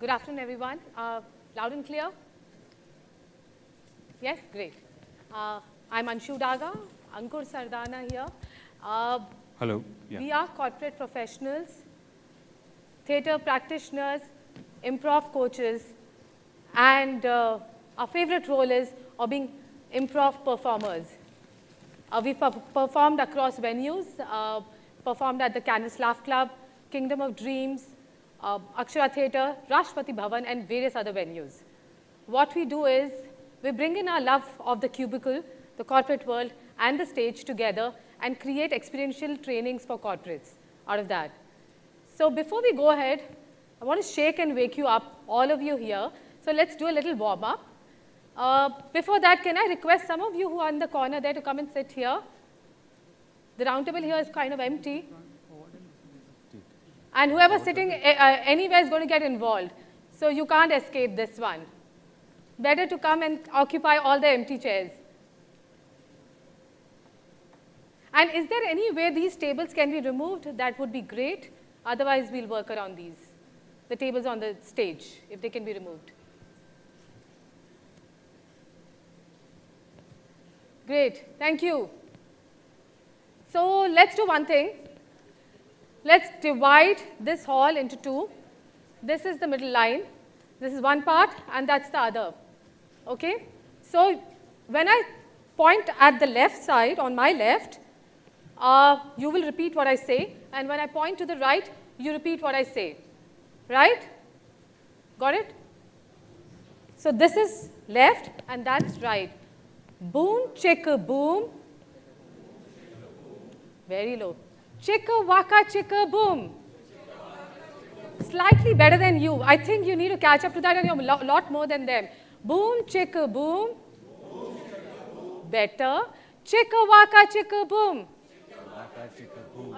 Good afternoon, everyone. Loud and clear? Yes, great. I'm Anshu Daga, Ankur Sardana here. Hello. Yeah. We are corporate professionals, theatre practitioners, improv coaches, and our favorite role is of being improv performers. We've performed across venues, performed at the Canvas Laugh Club, Kingdom of Dreams, Akshara Theatre, Rashtrapati Bhavan, and various other venues. What we do is we bring in our love of the cubicle, the corporate world, and the stage together and create experiential trainings for corporates out of that. So before we go ahead, I want to shake and wake you up, all of you here. So let's do a little warm-up. Before that, can I request some of you who are in the corner there to come and sit here? The round table here is kind of empty. And whoever's sitting anywhere is going to get involved. So you can't escape this one. Better to come and occupy all the empty chairs. And is there any way these tables can be removed? That would be great. Otherwise, we'll work around these. The tables on the stage, if they can be removed. Great, thank you. So let's do one thing. Let's divide this hall into two. This is the middle line. This is one part, and that's the other. Okay? So when I point at the left side, on my left, you will repeat what I say. And when I point to the right, you repeat what I say. Right? Got it? So this is left, and that's right. Boom, chicka, boom. Very low. Chicka, waka, chicka, boom. Slightly better than you. I think you need to catch up to that, and you're a lot more than them. Boom, chicka, boom. Better. Chicka, waka, chicka, boom.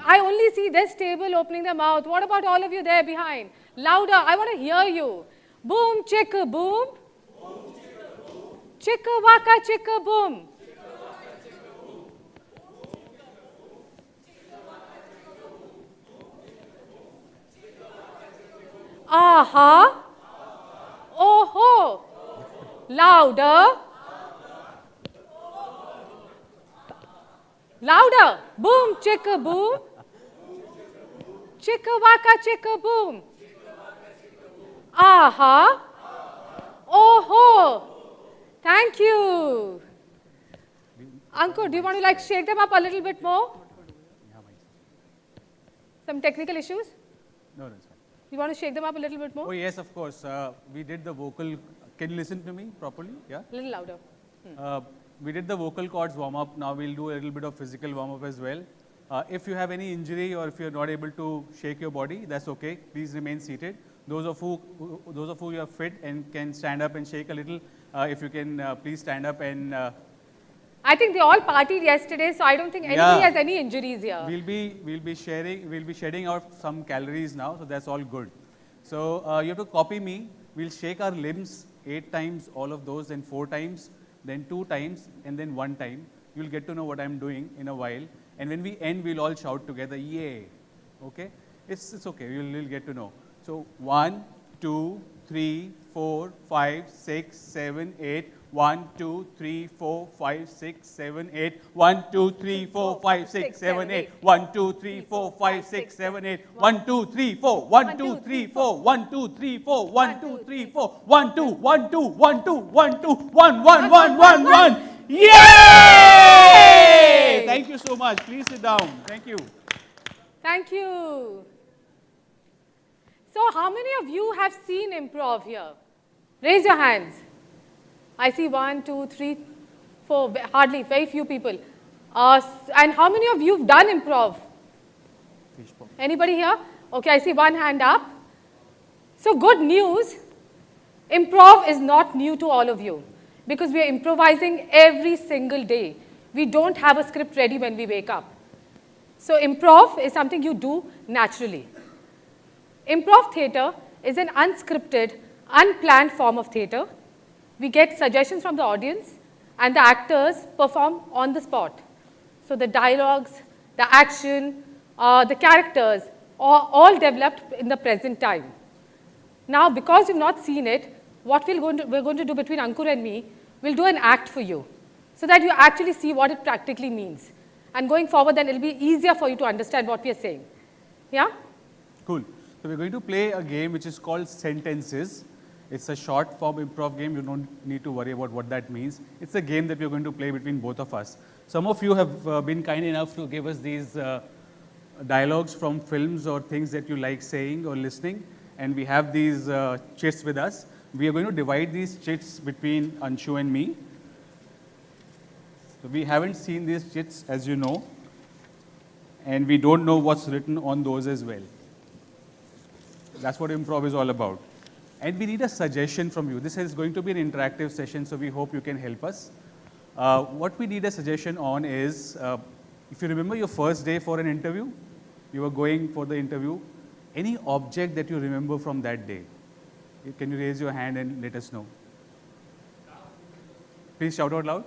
I only see this table opening their mouth. What about all of you there behind? Louder. I want to hear you. Boom, chicka, boom. Chicka, waka, chicka, boom. Aha. Oh-ho. Louder. Louder. Boom, chicka, boom. Chicka, waka, chicka, boom. Aha. Oh-ho. Thank you. Ankur, do you want to shake them up a little bit more? Some technical issues? No, that's fine. You want to shake them up a little bit more? Oh, yes, of course. We did the vocal. Can you listen to me properly? Yeah? A little louder. We did the vocal cords warm up. Now we'll do a little bit of physical warm up as well. If you have any injury or if you're not able to shake your body, that's okay. Please remain seated. Those of who you are fit and can stand up and shake a little, if you can please stand up and. I think they all partied yesterday, so I don't think anybody has any injuries here. We'll be shedding out some calories now, so that's all good. So you have to copy me. We'll shake our limbs 8 times, all of those, then 4 times, then 2 times, and then 1 time. You'll get to know what I'm doing in a while. And when we end, we'll all shout together, yay. Okay? It's okay. You'll get to know. So 1, 2, 3, 4, 5, 6, 7, 8. 1, 2, 3, 4, 5, 6, 7, 8. 1, 2, 3, 4, 5, 6, 7, 8. 1, 2, 3, 4, 5, 6, 7, 8. 1, 2, 3, 4. 1, 2, 3, 4. 1, 2, 3, 4. 1, 2, 3, 4. 1, 2, 1, 2, 1, 2, 1, 2, 1, 1, 1, 1, 1. Yay! Thank you so much. Please sit down. Thank you. Thank you. So how many of you have seen improv here? Raise your hands. I see 1, 2, 3, 4, hardly, very few people. And how many of you have done improv? Anybody here? Okay, I see 1 hand up. So good news, improv is not new to all of you because we are improvising every single day. We don't have a script ready when we wake up. So improv is something you do naturally. Improv theatre is an unscripted, unplanned form of theatre. We get suggestions from the audience and the actors perform on the spot. So the dialogues, the action, the characters are all developed in the present time. Now, because you've not seen it, what we're going to do between Ankur and me, we'll do an act for you so that you actually see what it practically means. And going forward, then it'll be easier for you to understand what we are saying. Yeah? Cool. So we're going to play a game which is called Sentences. It's a short form improv game. You don't need to worry about what that means. It's a game that we're going to play between both of us. Some of you have been kind enough to give us these dialogues from films or things that you like saying or listening. And we have these chits with us. We are going to divide these chits between Anshu and me. So we haven't seen these chits, as you know. And we don't know what's written on those as well. That's what improv is all about. And we need a suggestion from you. This is going to be an interactive session, so we hope you can help us. What we need a suggestion on is, if you remember your first day for an interview, you were going for the interview, any object that you remember from that day. Can you raise your hand and let us know? Please shout out loud.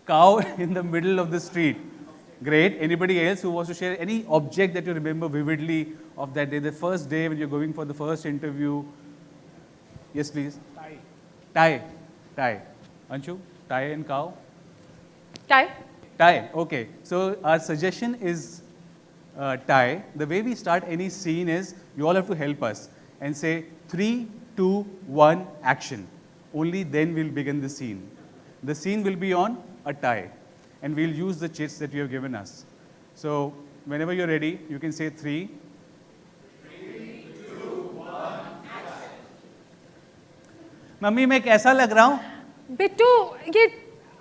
Cow in the middle of the street. Great. Anybody else who wants to share any object that you remember vividly of that day, the first day when you're going for the first interview? Yes, please. Tie. Tie. Tie. Anshu, tie and cow? Tie? Tie. Okay. So our suggestion is tie. The way we start any scene is you all have to help us and say 3, 2, 1, action. Only then we'll begin the scene. The scene will be on a tie. And we'll use the chits that you have given us. So whenever you're ready, you can say 3. 3, 2, 1, action. Mummy मैं कैसा लग रहा हूँ? बिट्टू ये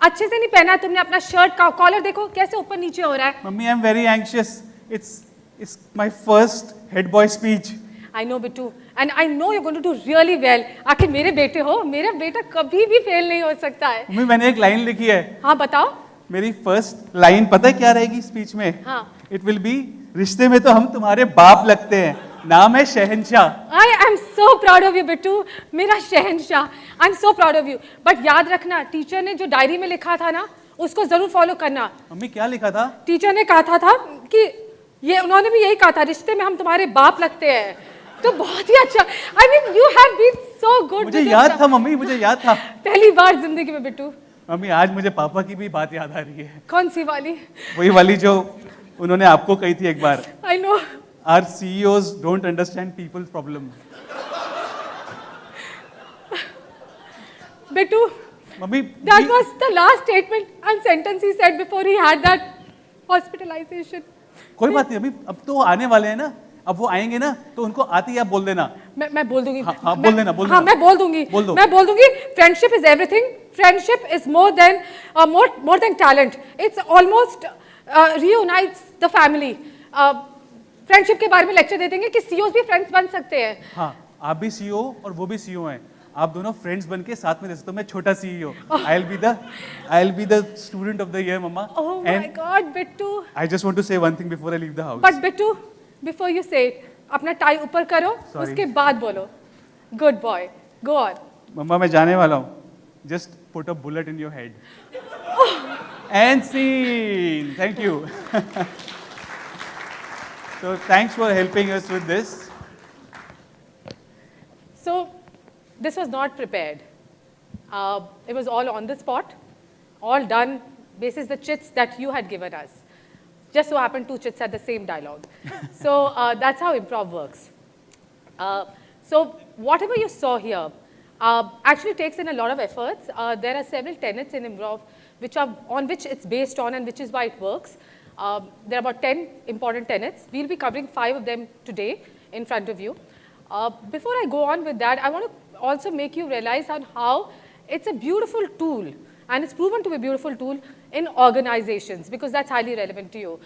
अच्छे से नहीं पहना तुमने अपना शर्ट का कॉलर देखो कैसे ऊपर नीचे हो रहा है. Mummy I'm very anxious. It's my first head boy speech. I know Bittu and I know you're going to do really well. आखिर मेरे बेटे हो, मेरा बेटा कभी भी फेल नहीं हो सकता है. मम्मी मैंने एक लाइन लिखी है. हाँ बताओ. मेरी फर्स्ट लाइन पता है क्या रहेगी स्पीच में? हाँ. इट विल बी रिश्ते में तो हम तुम्हारे बाप लगते हैं, नाम है शहंशाह. I am so proud of you Bittu, मेरा शहंशाह. I am so proud of you. But याद रखना टीचर ने जो डायरी में लिखा था ना उसको जरूर फॉलो करना. मम्मी क्या लिखा था? टीचर ने कहा था कि ये उन्होंने भी यही कहा था रिश्ते में हम तुम्हारे बाप लगते हैं. तो बहुत ही अच्छा. I mean you have been so good. मुझे याद था मम्मी, मुझे याद था. पहली बार जिंदगी में बिट्टू. मम्मी आज मुझे पापा की भी बात याद आ रही है. कौन सी वाली? वही वाली जो उन्होंने आपको कही थी एक बार. I know. Our CEOs don't understand people's problems. Bittu, Mummy, that was the last statement and sentence he said before he had that hospitalization. कोई बात नहीं, अभी अब तो आने वाले हैं ना. अब वो आएंगे ना तो उनको आते ही आप बोल देना. मैं बोल दूंगी. हाँ बोल देना. हाँ मैं बोल दूंगी. मैं बोल दूंगी. Friendship is everything. Friendship is more than talent. It's almost reunites the family. Friendship के बारे में लेक्चर दे देंगे कि सीईओ भी फ्रेंड्स बन सकते हैं. हाँ आप भी सीईओ और वो भी सीईओ हैं. आप दोनों फ्रेंड्स बन के साथ में दे सकते हो. मैं छोटा CEO. I'll be the student of the year, Mama. Oh my God, Bittu. I just want to say one thing before I leave the house. But Bittu, before you say it, अपना tie ऊपर करो. उसके बाद बोलो. Good boy. Go on. मम्मा मैं जाने वाला हूँ. Just put a bullet in your head. And scene. Thank you. So thanks for helping us with this. So this was not prepared. It was all on the spot, all done basis the chits that you had given us. Just so happened 2 chits had the same dialogue. So that's how improv works. So whatever you saw here actually takes in a lot of efforts. There are several tenets in improv on which it's based on and which is why it works. There are about 10 important tenets. We'll be covering 5 of them today in front of you. Before I go on with that, I want to also make you realize on how it's a beautiful tool, and it's proven to be a beautiful tool in organizations because that's highly relevant to you.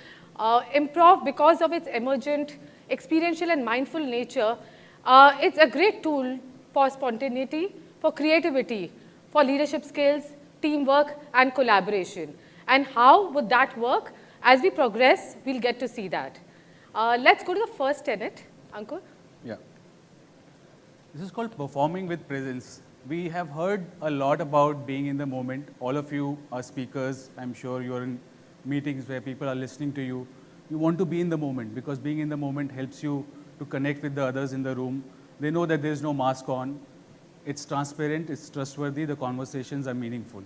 Improv, because of its emergent, experiential and mindful nature, it's a great tool for spontaneity, for creativity, for leadership skills, teamwork and collaboration. And how would that work? As we progress, we'll get to see that. Let's go to the first tenet. Ankur? Yeah. This is called performing with presence. We have heard a lot about being in the moment. All of you are speakers. I'm sure you're in meetings where people are listening to you. You want to be in the moment because being in the moment helps you to connect with the others in the room. They know that there's no mask on. It's transparent, it's trustworthy, the conversations are meaningful.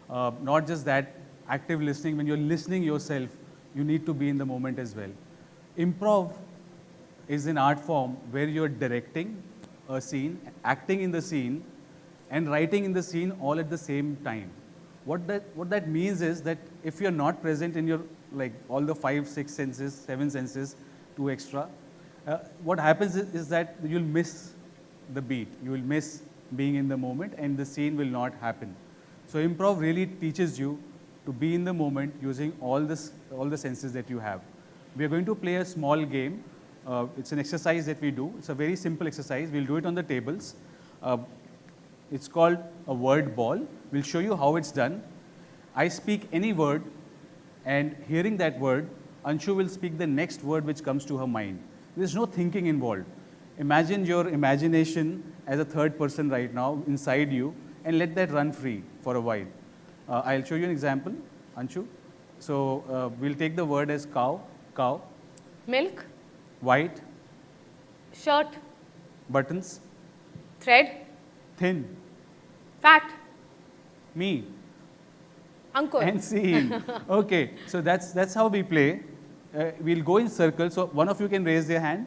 Not just that, active listening, when you're listening yourself, you need to be in the moment as well. Improv is an art form where you're directing a scene, acting in the scene, and writing in the scene all at the same time. What that means is that if you're not present in your, like all the 5, 6 senses, 7 senses, 2 extra, what happens is that you'll miss the beat, you will miss being in the moment, and the scene will not happen. So improv really teaches you to be in the moment using all the senses that you have. We are going to play a small game. It's an exercise that we do. It's a very simple exercise. We'll do it on the tables. It's called a word ball. We'll show you how it's done. I speak any word, and hearing that word, Anshu will speak the next word which comes to her mind. There's no thinking involved. Imagine your imagination as a third person right now inside you, and let that run free for a while. I'll show you an example, Anshu. So we'll take the word as cow, cow, Milk, white, shirt, buttons, thread, thin, fat, me, uncle. and scene. Okay, so that's how we play. We'll go in circles. So one of you can raise their hand.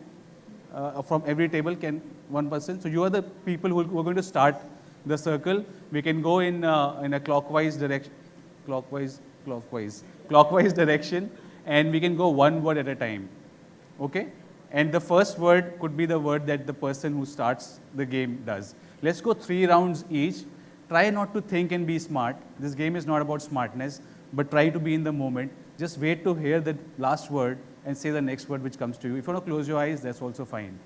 From every table, can one person. So you are the people who are going to start the circle. We can go in a clockwise direction, clockwise direction, and we can go one word at a time. Okay? And the first word could be the word that the person who starts the game does. Let's go 3 rounds each. Try not to think and be smart. This game is not about smartness, but try to be in the moment. Just wait to hear the last word and say the next word which comes to you. If you want to close your eyes, that's also fine.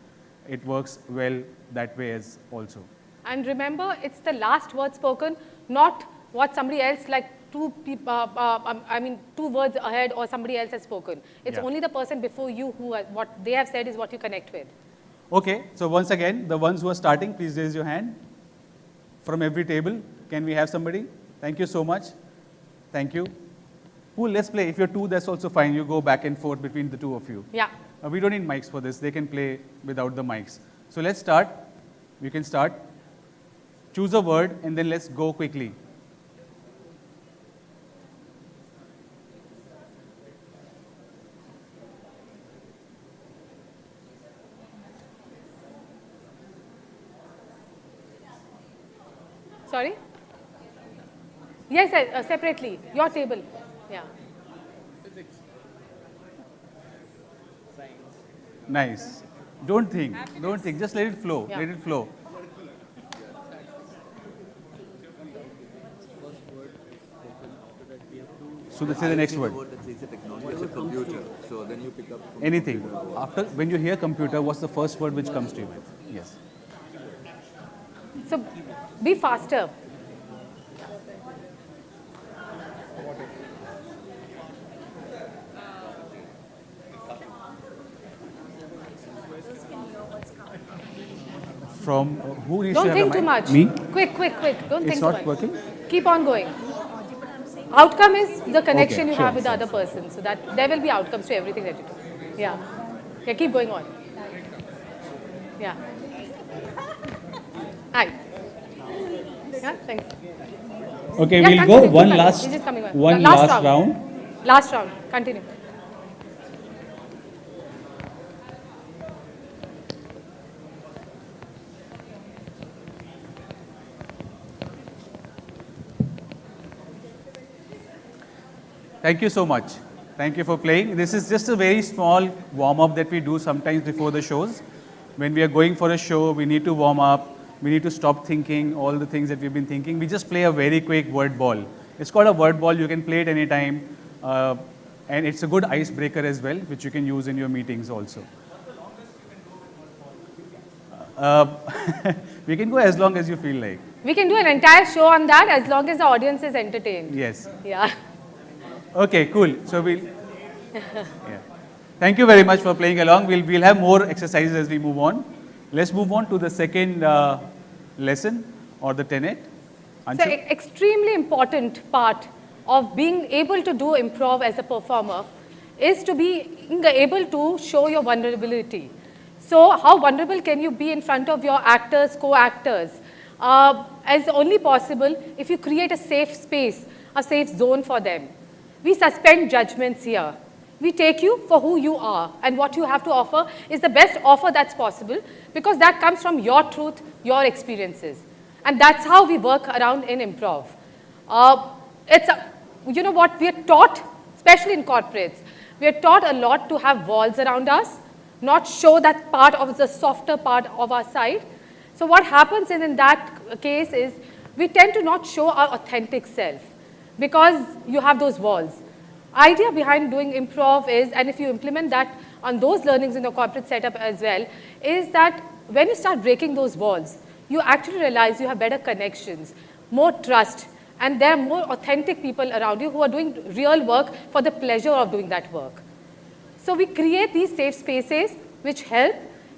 It works well that way as also. And remember, it's the last word spoken, not what somebody else, like 2 words ahead or somebody else has spoken. It's only the person before you who, what they have said is what you connect with. Okay, so once again, the ones who are starting, please raise your hand. From every table, can we have somebody? Thank you so much. Thank you. Cool, let's play. If you're 2, that's also fine. You go back and forth between the 2 of you. Yeah. We don't need mics for this. They can play without the mics. So let's start. We can start. Choose a word and then let's go quickly. Sorry? Yes, separately. Your table. Yeah. Nice. Don't think. Don't think. Just let it flow. Yeah. Let it flow. So let's say the next word. That says the technology is a computer. So then you pick up from Anything. computer. After, when you hear computer, what's the first word which comes to you? Yes. So be faster. From who needs Don't to have think a too mic? much. Me? Quick. Don't It's think not too much. working? Keep on going. Outcome is the connection Okay, you sure, have with the sure. other person. So that there will be outcomes to everything that you do. Yeah. Yeah, keep going on. Yeah. Hi. Yeah, thanks. Okay, Yeah, we'll continue, go keep one going. last, He's just coming on. one Last last round. round. Last round. Continue. Thank you so much. Thank you for playing. This is just a very small warm-up that we do sometimes before the shows. When we are going for a show, we need to warm up. We need to stop thinking all the things that we've been thinking. We just play a very quick word ball. It's called a word ball. You can play it anytime. And it's a good icebreaker as well, which you can use in your meetings also. We can go as long as you feel like. We can do an entire show on that as long as the audience is entertained. Yes. Yeah. Okay, cool. So we'll. Yeah. Thank you very much for playing along. We'll have more exercises as we move on. Let's move on to the second lesson or the tenet. So, Anshu? extremely important part of being able to do improv as a performer is to be able to show your vulnerability. So how vulnerable can you be in front of your actors, co-actors? As only possible if you create a safe space, a safe zone for them. We suspend judgments here. We take you for who you are, and what you have to offer is the best offer that's possible, because that comes from your truth, your experiences. And that's how we work around in improv. You know what, we are taught, especially in corporates, we are taught a lot to have walls around us, not show that part of the softer part of our side. So what happens in that case is we tend to not show our authentic self because you have those walls. Idea behind doing improv is, and if you implement that on those learnings in the corporate setup as well, is that when you start breaking those walls, you actually realize you have better connections, more trust, and there are more authentic people around you who are doing real work for the pleasure of doing that work. So we create these safe spaces which help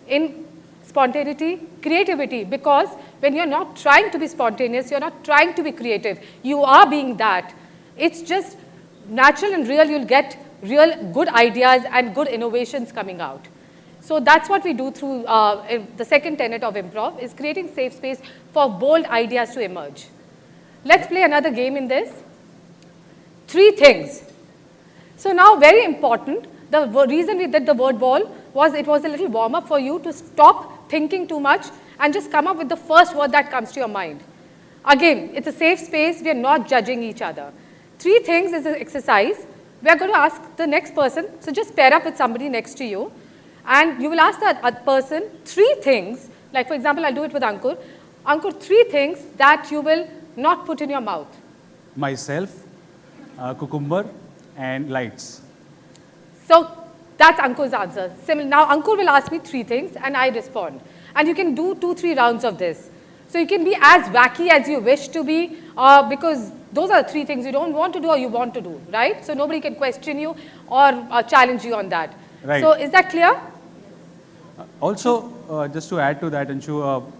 in spontaneity, creativity, because when you're not trying to be spontaneous, you're not trying to be creative, you are being that. It's just natural and real, you'll get real good ideas and good innovations coming out. So that's what we do through the second tenet of improv, is creating safe space for bold ideas to emerge. Let's play another game in this. 3 things. So now, very important, the reason we did the word ball was it was a little warm up for you to stop thinking too much and just come up with the first word that comes to your mind. Again, it's a safe space, we are not judging each other. 3 things is an exercise. We are going to ask the next person, so just pair up with somebody next to you, and you will ask that person 3 things, like for example, I'll do it with Ankur. Ankur, 3 things that you will not put in your mouth. Myself, cucumber, and lights. So that's Ankur's answer. Now Ankur will ask me 3 things and I respond. And you can do 2-3 rounds of this. So you can be as wacky as you wish to be, because those are the 3 things you don't want to do or you want to do, right? So nobody can question you or challenge you on that. Right. So is that clear? Also, just to add to that, Anshu,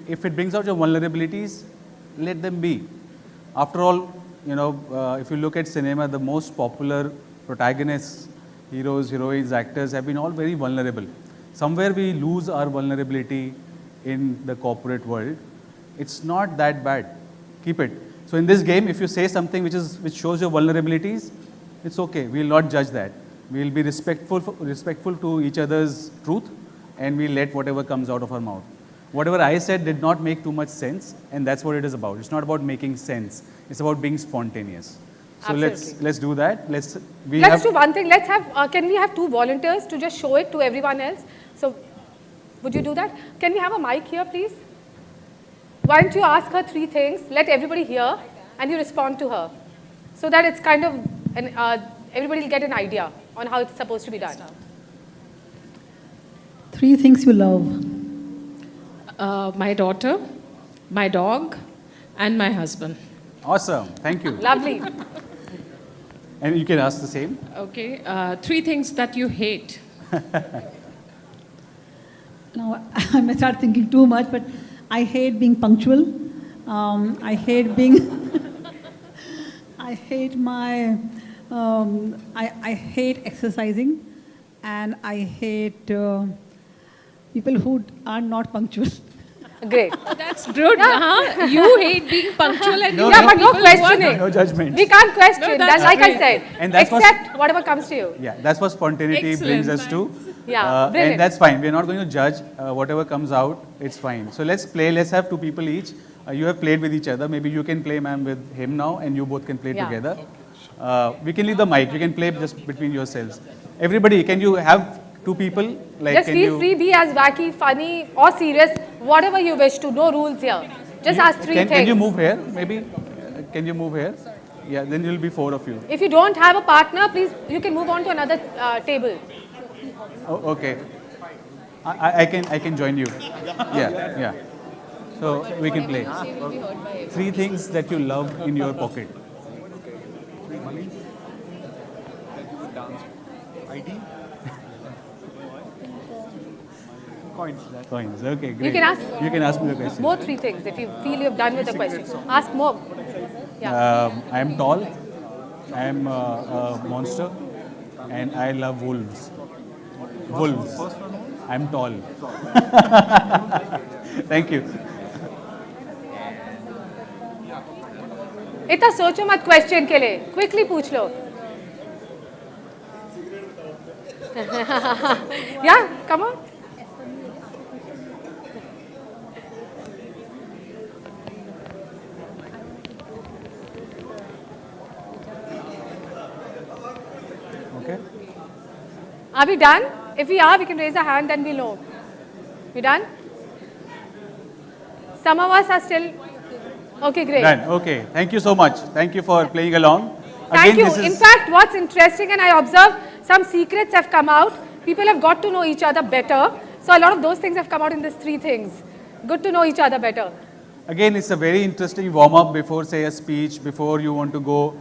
if it brings out your vulnerabilities, let them be. After all, if you look at cinema, the most popular protagonists, heroes, heroines, actors have been all very vulnerable. Somewhere we lose our vulnerability in the corporate world. It's not that bad. Keep it. So in this game, if you say something which shows your vulnerabilities, it's okay. We will not judge that. We will be respectful to each other's truth, and we'll let whatever comes out of our mouth. Whatever I said did not make too much sense, and that's what it is about. It's not about making sense. It's about being spontaneous. So let's do that. Let's do one thing. Let's have. Can we have 2 volunteers to just show it to everyone else? So, would you do that? Can we have a mic here, please? Why don't you ask her 3 things? Let everybody hear, and you respond to her, so that it's kind of everybody will get an idea on how it's supposed to be done. 3 things you love. My daughter, my dog, and my husband. Awesome. Thank you. Lovely. And you can ask the same. Okay. 3 things that you hate. Now, I may start thinking too much, but I hate being punctual. I hate being. I hate my. I hate exercising, and I hate people who are not punctual. Great. That's good. Huh? You hate being punctual and but no questioning. No judgment. We can't question. No, that's like I said. And that's accept whatever comes to you. Yeah, that's what spontaneity brings us to. Yeah, brilliant. And that's fine. We're not going to judge whatever comes out. It's fine. So let's play. Let's have 2 people each. You have played with each other. Maybe you can play, ma'am, with him now, and you both can play together. We can leave the mic. You can play just between yourselves. Everybody, can you have 2 people? Like, Just feel free, be as wacky, funny, or serious, whatever you wish to. No rules here. Just ask 3 things. Can you move here? Maybe. Can you move here? Yeah. Then you'll be 4 of you. If you don't have a partner, please, you can move on to another table. Oh, okay. I can join you. Yeah. So we can play. 3 things that you love in your pocket. Money. Dance. ID. Coins. Okay, great. You can ask me the question. More 3 things if you feel you've done with the question. Ask more. Yeah. I am tall. I am a monster, and I love wolves. Wolves. I'm tall. Thank you. इतना सोचो मत question के लिए, quickly पूछ लो. Yeah, come on. Okay. Are we done? If we are, we can raise a hand, then we'll know. We done? Some of us are still. Okay, great. Done. Okay. Thank you so much. Thank you for playing along. Thank you. This is In fact, what's interesting, and I observe some secrets have come out. People have got to know each other better. So a lot of those things have come out in these three things. Good to know each other better. again, it's a very interesting warm up before, say, a speech, before you want to go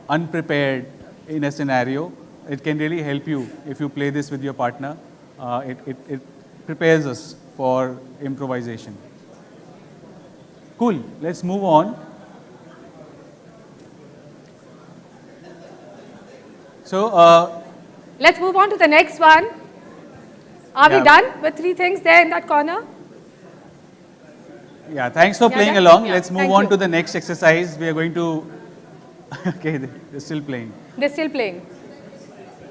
unprepared in a scenario. It can really help you if you play this with your partner. It prepares us for improvisation. Cool. Let's move on. So, Let's move on to the next one. Are we Yeah. done with three things there in that corner? yeah, thanks for Yeah, playing yeah, along. yeah. Let's move Thank on you. to the next exercise. We are going to. Okay, they're still playing. They're still playing.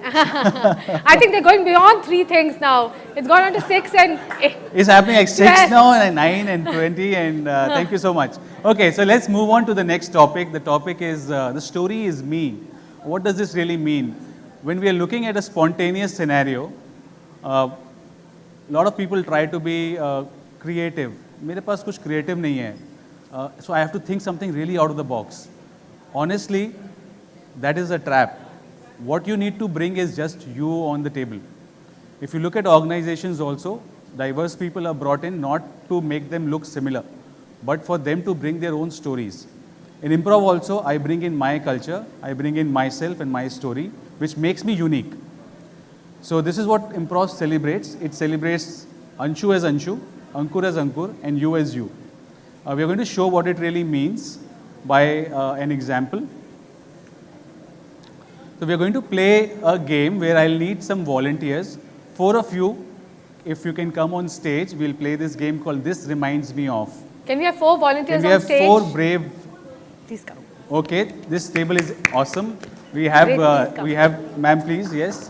I think they're going beyond three things now. It's gone on to 6 and 8. It's happening at 6 Yes. now, and 9 and 20, and thank you so much. Okay, so let's move on to the next topic. The topic is the story is me. What does this really mean? When we are looking at a spontaneous scenario, a lot of people try to be creative. मेरे पास कुछ creative नहीं है. So I have to think something really out of the box. Honestly, that is a trap. What you need to bring is just you on the table. If you look at organizations also, diverse people are brought in not to make them look similar, but for them to bring their own stories. In improv also, I bring in my culture, I bring in myself and my story, which makes me unique. So this is what improv celebrates. It celebrates Anshu as Anshu, Ankur as Ankur, and you as you. We are going to show what it really means by an example. So we are going to play a game where I'll need some volunteers. 4 of you, if you can come on stage, we'll play this game called This Reminds Me Of. Can we have 4 volunteers And we on have stage? 4 brave. Please come. Okay, this table is awesome. We have, Great, please come. ma'am, please, yes.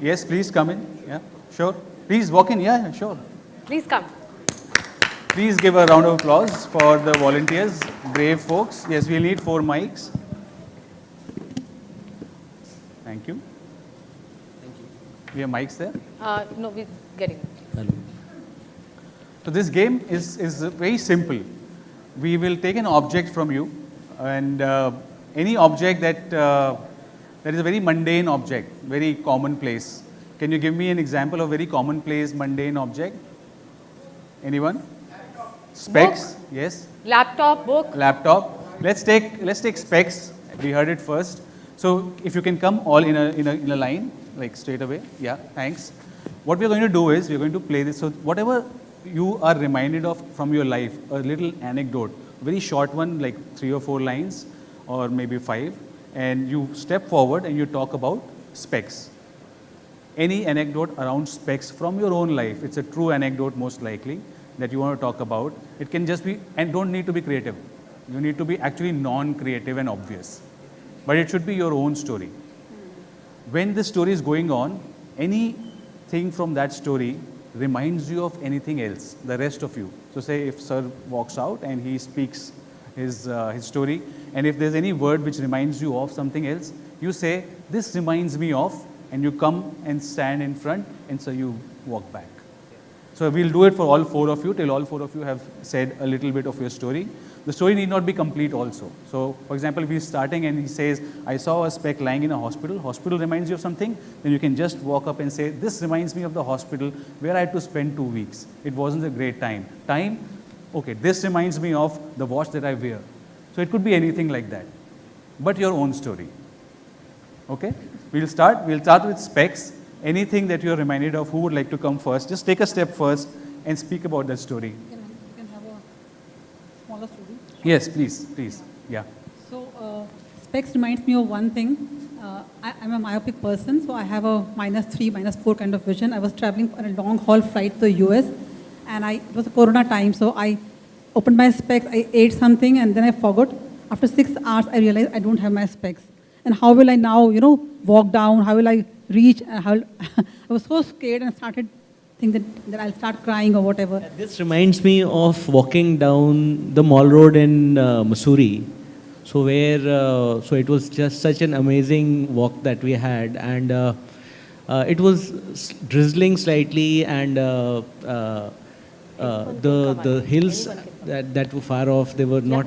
Yes, please come in. Yeah, sure. Please walk in. Yeah, sure. Please come. Please give a round of applause for the volunteers, brave folks. Yes, we'll need 4 mics. Thank you. Thank you. We have mics there. No, we're getting it. So this game is very simple. We will take an object from you, and any object that is a very mundane object, very commonplace. Can you give me an example of very commonplace, mundane object? Anyone? Specs. Yes. Laptop, book. Laptop. Let's take specs. We heard it first. So if you can come all in a line, like straight away. Yeah, thanks. What we're going to do is we're going to play this. So whatever you are reminded of from your life, a little anecdote, very short one, like 3 or 4 lines, or maybe 5, and you step forward and you talk about specs. Any anecdote around specs from your own life. It's a true anecdote most likely that you want to talk about. It can just be, and don't need to be creative. You need to be actually non-creative and obvious. But it should be your own story. When the story is going on, anything from that story reminds you of anything else, the rest of you. So say if sir walks out and he speaks his story, and if there's any word which reminds you of something else, you say, this reminds me of, and you come and stand in front, and so you walk back. So we'll do it for all 4 of you, till all 4 of you have said a little bit of your story. The story need not be complete also. So for example, if he's starting and he says, I saw a spec lying in a hospital, hospital reminds you of something, then you can just walk up and say, this reminds me of the hospital where I had to spend 2 weeks. It wasn't a great time. Okay, this reminds me of the watch that I wear. So it could be anything like that, but your own story. Okay, we'll start with specs. Anything that you're reminded of, who would like to come first? Just take a step first and speak about that story. You can have a smaller story. Yes, please, yeah. So, specs reminds me of one thing. I'm a myopic person, so I have a -3, -4 kind of vision. I was traveling on a long haul flight to the US, and it was a Corona time, so I opened my specs, I ate something, and then I forgot. After 6 hours, I realized I don't have my specs. And how will I now, walk down? How will I reach? I was so scared and started thinking that I'll start crying or whatever. This reminds me of walking down the mall road in Missouri. So so it was just such an amazing walk that we had, and it was drizzling slightly, and the hills that were far off, they were not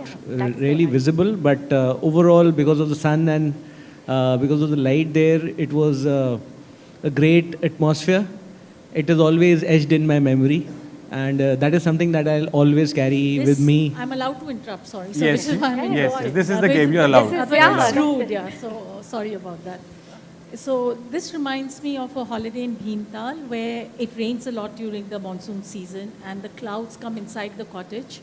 really visible, but overall, because of the sun and because of the light there, it was a great atmosphere. It is always etched in my memory, and that is something that I'll always carry with me. I'm allowed to interrupt, sorry. So Yes, this is why I'm yes, this is the game, you're allowed. Otherwise it's rude, yeah. So sorry about that. So this reminds me of a holiday in Bhimtal where it rains a lot during the monsoon season and the clouds come inside the cottage,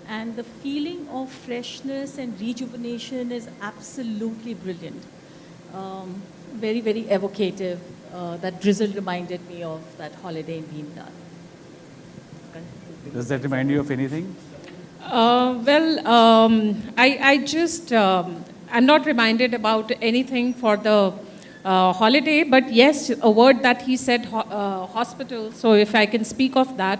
and the feeling of freshness and rejuvenation is absolutely brilliant. Very, very evocative. That drizzle reminded me of that holiday in Bhimtal. Does that remind you of anything? I'm not reminded about anything for the holiday, but yes, a word that he said, hospital, so if I can speak of that,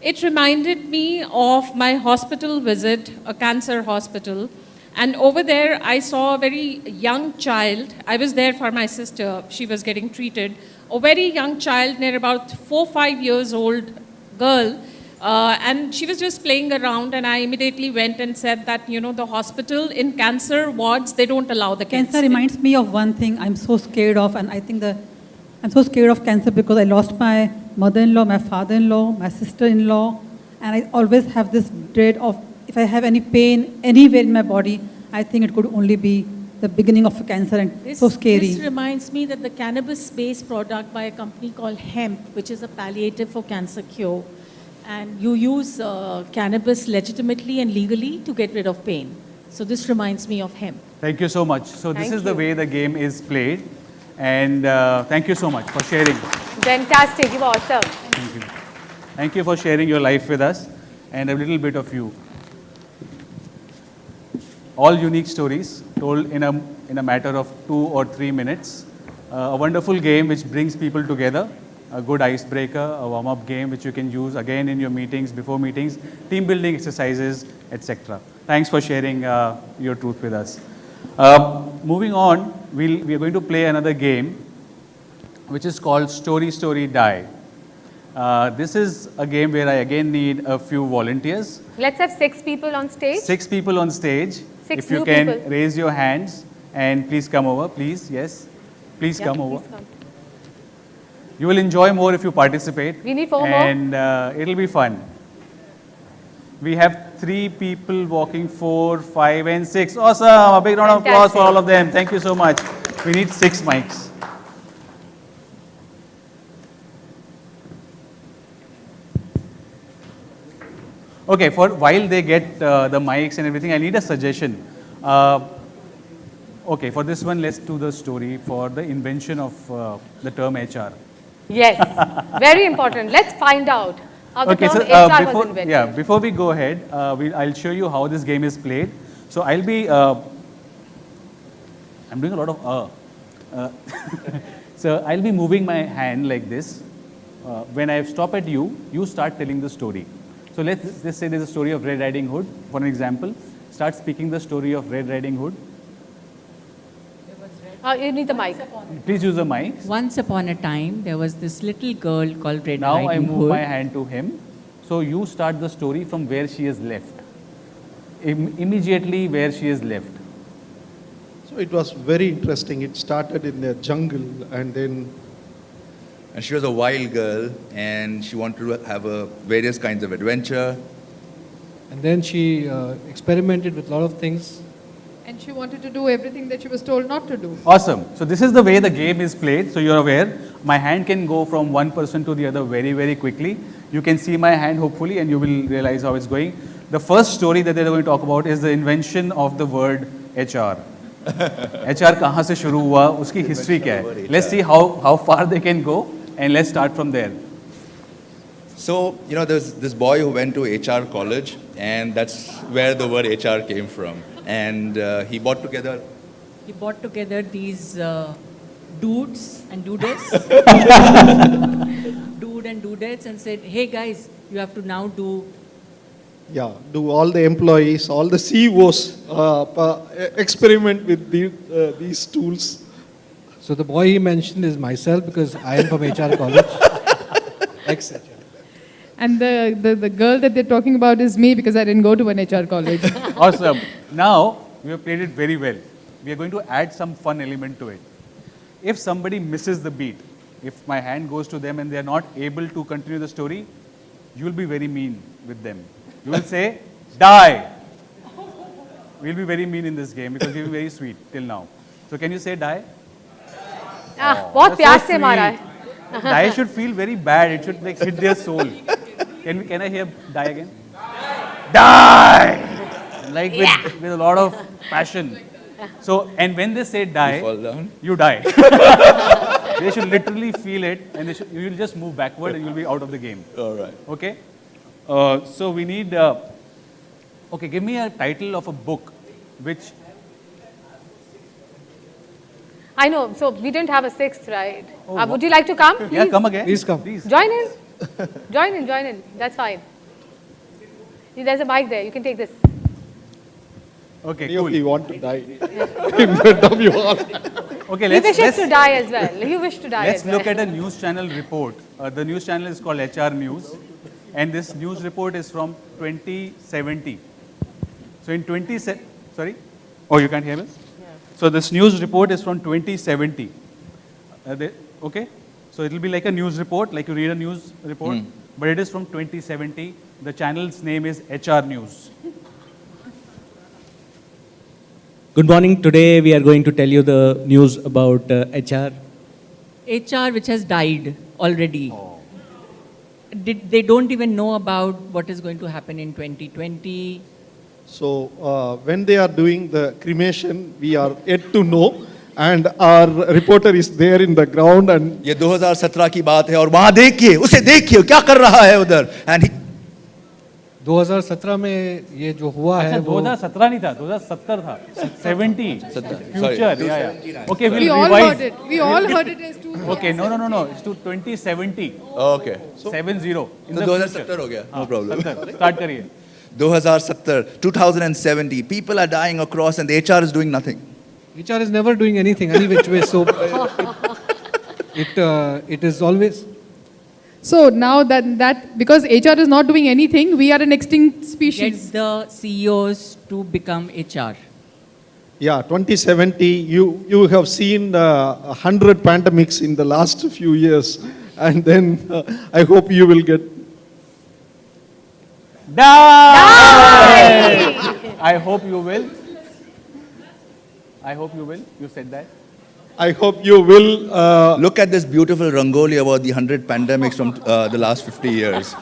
it reminded me of my hospital visit, a cancer hospital. And over there, I saw a very young child. I was there for my sister. She was getting treated. A very young child, near about 4 or 5 years old girl. And she was just playing around. And I immediately went and said that, the hospital in cancer wards, they don't allow the kids. Cancer reminds me of one thing I'm so scared of. And I think I'm so scared of cancer because I lost my mother-in-law, my father-in-law, my sister-in-law. And I always have this dread of, if I have any pain anywhere in my body, I think it could only be the beginning of a cancer, and so scary. This reminds me that the cannabis-based product by a company called Hemp, which is a palliative for cancer cure, and you use cannabis legitimately and legally to get rid of pain. So this reminds me of Hemp. Thank you so much. So this is the way the game is played, and thank you so much for sharing. Fantastic, you were awesome. Thank you. Thank you for sharing your life with us and a little bit of you. All unique stories told in a matter of 2 or 3 minutes. A wonderful game which brings people together. A good icebreaker, a warm-up game which you can use again in your meetings, before meetings, team building exercises, etc. Thanks for sharing your truth with us. Moving on, we are going to play another game which is called Story, Story, Die. This is a game where I again need a few volunteers. Let's have 6 people on stage. 6 people on stage. 6 if you new can people. raise your hands and please come over, please, yes. Please come over. Please come. You will enjoy more if you participate. We need 4 more. And it'll be fun. We have 3 people walking, 4, 5 and 6. Awesome, a big round of applause for all of them. Thank you so much. We need 6 mics. Okay, while they get the mics and everything, I need a suggestion. Okay, for this one, let's do the story for the invention of the term HR. Yes, very important. Let's find out how the term HR was invented. Before we go ahead, I'll show you how this game is played. So I'll be, I'm doing a lot of So I'll be moving my hand like this. When I stop at you, you start telling the story. So let's just say there's a story of Red Riding Hood, for an example. Start speaking the story of Red Riding Hood. You need the mic. Please use the mic. Once upon a time, there was this little girl called Red Now Riding I move Hood. my hand to him. So you start the story from where she is left. Immediately where she is left. So it was very interesting. It started in the jungle and then... And she was a wild girl and she wanted to have various kinds of adventure. And then she experimented with a lot of things. And she wanted to do everything that she was told not to do. Awesome. So this is the way the game is played. So you're aware, my hand can go from one person to the other very, very quickly. You can see my hand hopefully and you will realize how it's going. The first story that they're going to talk about is the invention of the word HR. HR कहाँ से शुरू हुआ, उसकी history क्या है. Let's see how far they can go, and let's start from there. So, there's this boy who went to HR college, and that's where the word HR came from. And he brought together these dudes and dudettes, dude and dudettes, and said, "Hey guys, you have to now do." Yeah, do all the employees, all the CEOs experiment with these tools. So the boy he mentioned is myself because I am from HR college. Ex-HR. And the girl that they're talking about is me because I didn't go to an HR college. Awesome. Now, we have played it very well. We are going to add some fun element to it. If somebody misses the beat, if my hand goes to them and they are not able to continue the story, you will be very mean with them. You will say, die. We'll be very mean in this game because we've been very sweet till now. So can you say die? बहुत प्यार से मारा है. Die should feel very bad. It should like hit their soul. Can I hear die again? Die! Like with a lot of passion. So, and when they say die, You fall down. you die. They should literally feel it, and you will just move backward and you'll be out of the game. All right. Okay? So we need, okay, give me a title of a book which, I know, so we didn't have a sixth, right? Would you like to come? yeah, come again. Please come. Join in. Join in. That's fine. There's a mic there. You can take this. Okay, Any of cool. you want to die in front of you all. Okay, He wishes to die as well. You wish to die let's as well. look at a news channel report. The news channel is called HR News, and this news report is from 2070. So in sorry? Oh, you can't hear me? Yeah. So this news report is from 2070. Okay? So it will be like a news report, like you read a news report, but it is from 2070. The channel's name is HR News. Good morning. Today we are going to tell you the news about HR. HR which has died already. They don't even know about what is going to happen in 2020. So when they are doing the cremation, we are yet to know. And our reporter is there in the ground and ये 2017 की बात है और वहाँ देखिए उसे देखिए क्या कर रहा है उधर and 2017 में ये जो हुआ है वो 2017 नहीं था, 2070 था. 70. Future. Yeah. Okay, We we'll all revise. heard it. We all heard it as two. Okay, no. It's to 2070. Okay. 70. In तो the 2070 future. हो गया. No problem. 70. Start करिए. 2070, people are dying across and the HR is doing nothing. HR is never doing anything any which way. So it is always. So now that because HR is not doing anything, we are an extinct species. Get the CEOs to become HR. yeah, 2070, you have seen 100 pandemics in the last few years. And then I hope you will get. Die! I hope you will. You said that. I hope you will. Look at this beautiful rangoli about the 100 pandemics from the last 50 years.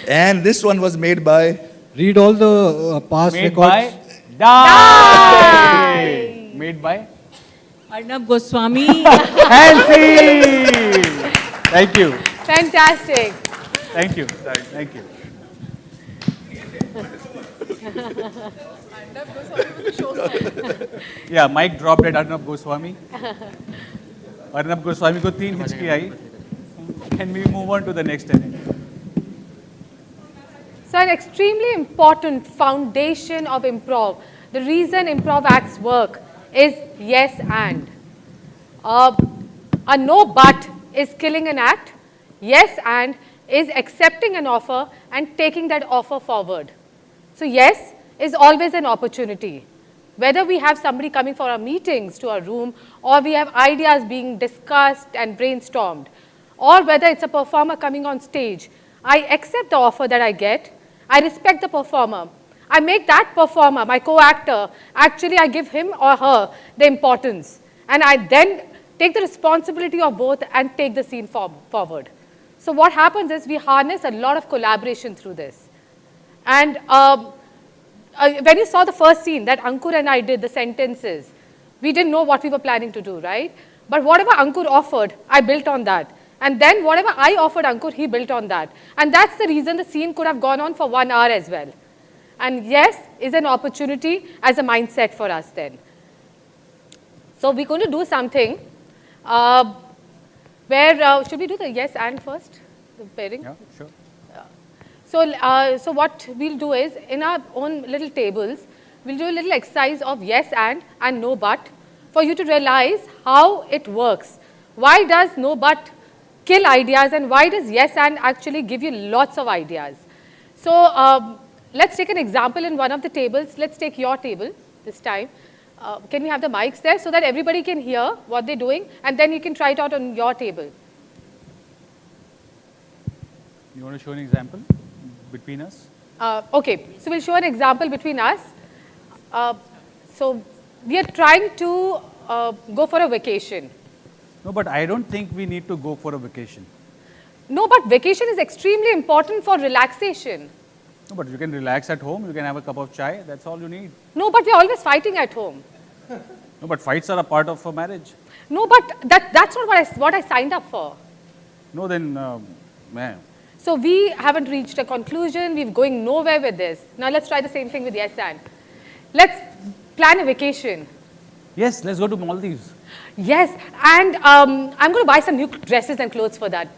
And this one was made by... Read all the past Made records. by Die! Made by Arnab Goswami. Hansi! Thank you. Fantastic. Thank you. Yeah, mic dropped at Arnab Goswami. Arnab Goswami को 3 हिचकी आई. Can we move on to the next event? So an extremely important foundation of improv, the reason improv acts work is yes and. A no but is killing an act. Yes and is accepting an offer and taking that offer forward. So yes is always an opportunity. Whether we have somebody coming for our meetings to our room, or we have ideas being discussed and brainstormed, or whether it's a performer coming on stage, I accept the offer that I get. I respect the performer. I make that performer, my co-actor, actually I give him or her the importance. And I then take the responsibility of both and take the scene forward. So what happens is we harness a lot of collaboration through this. And when you saw the first scene that Ankur and I did, the sentences, we didn't know what we were planning to do, right? But whatever Ankur offered, I built on that. And then whatever I offered Ankur, he built on that. And that's the reason the scene could have gone on for 1 hour as well. And yes is an opportunity as a mindset for us then. So we're going to do something where, should we do the yes and first, the pairing? Yeah, sure. So what we'll do is, in our own little tables, we'll do a little exercise of yes and no but, for you to realize how it works. Why does no but kill ideas, and why does yes and actually give you lots of ideas? So let's take an example in one of the tables. Let's take your table this time. Can we have the mics there so that everybody can hear what they're doing, and then you can try it out on your table. You want to show an example between us? Okay, so we'll show an example between us. So we are trying to go for a vacation. No, but I don't think we need to go for a vacation. No, but vacation is extremely important for relaxation. No, but you can relax at home, you can have a cup of chai, that's all you need. No, but we're always fighting at home. No, but fights are a part of a marriage. No, but that's not what I signed up for. No, then, man. So we haven't reached a conclusion, we're going nowhere with this. Now let's try the same thing with yes and. Let's plan a vacation. Yes, let's go to Maldives. Yes, and I'm going to buy some new dresses and clothes for that.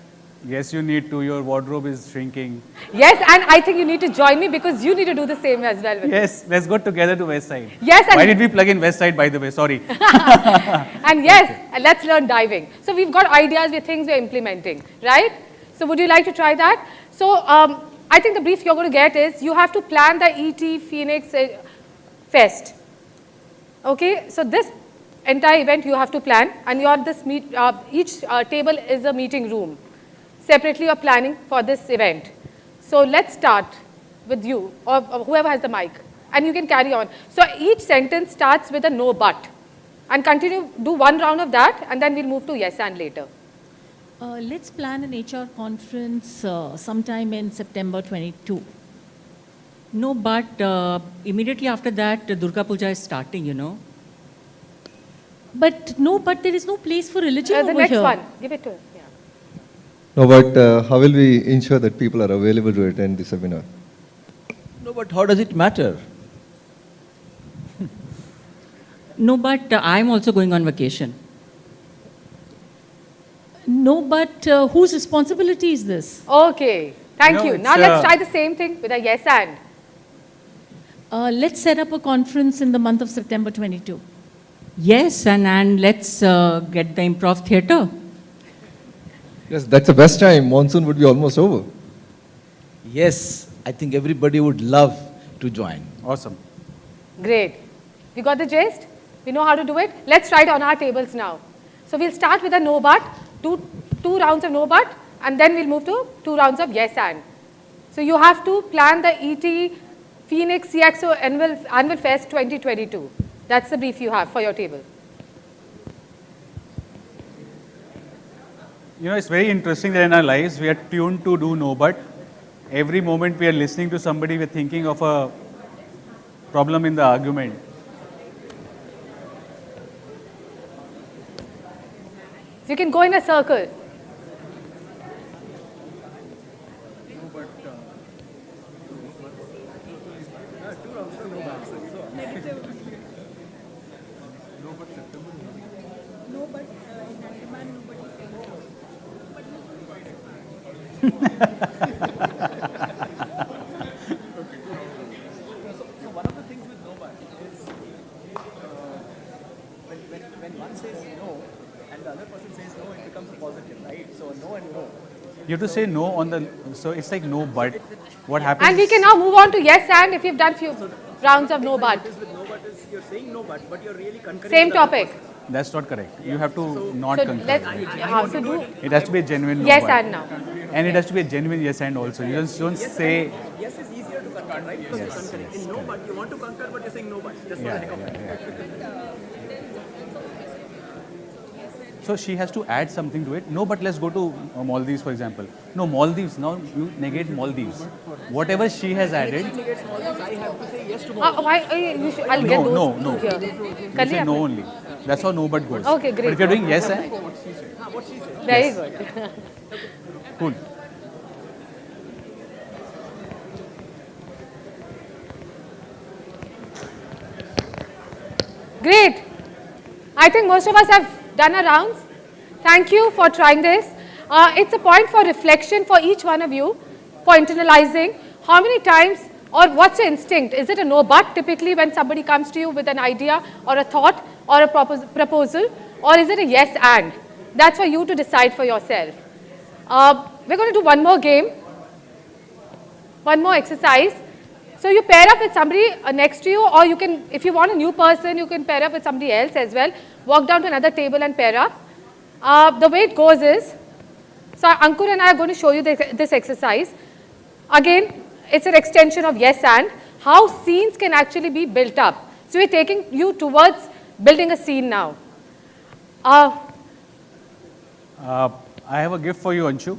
Yes, you need to. Your wardrobe is shrinking. Yes, and I think you need to join me because you need to do the same as well. Yes, let's go together to West Side. Yes, and why did we plug in West Side, by the way? Sorry. And yes, and let's learn diving. So we've got ideas, with things we're implementing, right? So would you like to try that? So I think the brief you're going to get is you have to plan the ET Phoenix Fest. Okay, so this entire event you have to plan, and each table is a meeting room. Separately you're planning for this event. So let's start with you, or whoever has the mic, and you can carry on. So each sentence starts with a no but, and do one round of that, and then we'll move to yes and later. Let's plan an HR conference sometime in September 22. No, but immediately after that, Durga Puja is starting, you know. But there is no place for religion over The next here. one, give it to her. Yeah. No, but how will we ensure that people are available to attend the seminar? No, but how does it matter? No, but I'm also going on vacation. No, but whose responsibility is this? Okay, thank No, you. it's, Now let's try the same thing with a yes and. Let's set up a conference in the month of September 22. Yes, and let's get the improv theatre. Yes, that's the best time. Monsoon would be almost over. Yes, I think everybody would love to join. Awesome. Great. We got the gist? We know how to do it? Let's try it on our tables now. So we'll start with a no but, two rounds of no but, and then we'll move to 2 rounds of yes and. So you have to plan the ET Phoenix CXO Annual Fest 2022. That's the brief you have for your table. You know, it's very interesting that in our lives we are tuned to do no but. Every moment we are listening to somebody, we're thinking of a problem in the argument. So you can go in a circle. When one says no and the other person says no, it becomes a positive, right? So no and no. You have to say no on the, so it's like no but. What happens? And we can now move on to yes and if you've done few rounds of no but. No but is you're saying no but you're really concurring. Same topic. That's not correct. You have to not So concur. let's, so do It has to be a genuine no yes but. and now. And it has to be a genuine yes and also. You just don't say. Yes is easier to concur, right? Because Yes, you're concurring. yes, In no but you want to concur, but you're saying no but. Just for the Yeah, heck of it. yeah, yeah. So she has to add something to it. No, but let's go to Maldives, for example. No, Maldives, now you negate Maldives. Whatever she has added. Why? I'll get those No, no, here. You Kar say liya no aapne? only. That's how no but goes. Okay, But great. if you're doing yes and, Very Yes. good. cool. Great. I think most of us have done our rounds. Thank you for trying this. It's a point for reflection for each one of you, for internalizing. How many times, or what's your instinct? Is it a no but typically when somebody comes to you with an idea or a thought or a proposal, or is it a yes and? That's for you to decide for yourself. We're going to do one more game, one more exercise. So you pair up with somebody next to you, or you can, if you want a new person, you can pair up with somebody else as well. Walk down to another table and pair up. The way it goes is, so Ankur and I are going to show you this exercise. Again, it's an extension of yes and, how scenes can actually be built up. So we're taking you towards building a scene now. I have a gift for you, Anshu.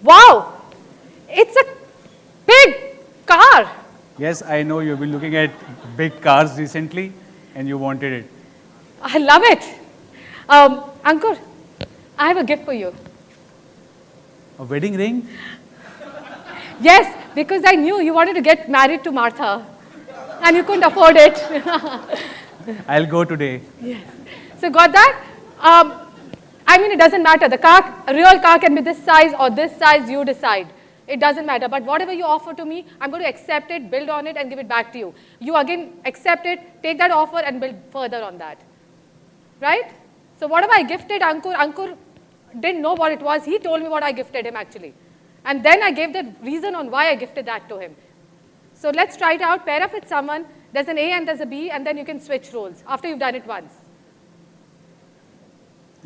Wow, it's a big car. Yes, I know you've been looking at big cars recently and you wanted it. I love it. Ankur, I have a gift for you. A wedding ring? Yes, because I knew you wanted to get married to Martha and you couldn't afford it. I'll go today. Yes. So got that? I mean, it doesn't matter. The car, a real car can be this size or this size, you decide. It doesn't matter. But whatever you offer to me, I'm going to accept it, build on it, and give it back to you. You again accept it, take that offer, and build further on that. Right? So whatever I gifted Ankur, Ankur didn't know what it was. He told me what I gifted him actually. And then I gave the reason on why I gifted that to him. So let's try it out. Pair up with someone. There's an A and there's a B, and then you can switch roles after you've done it once.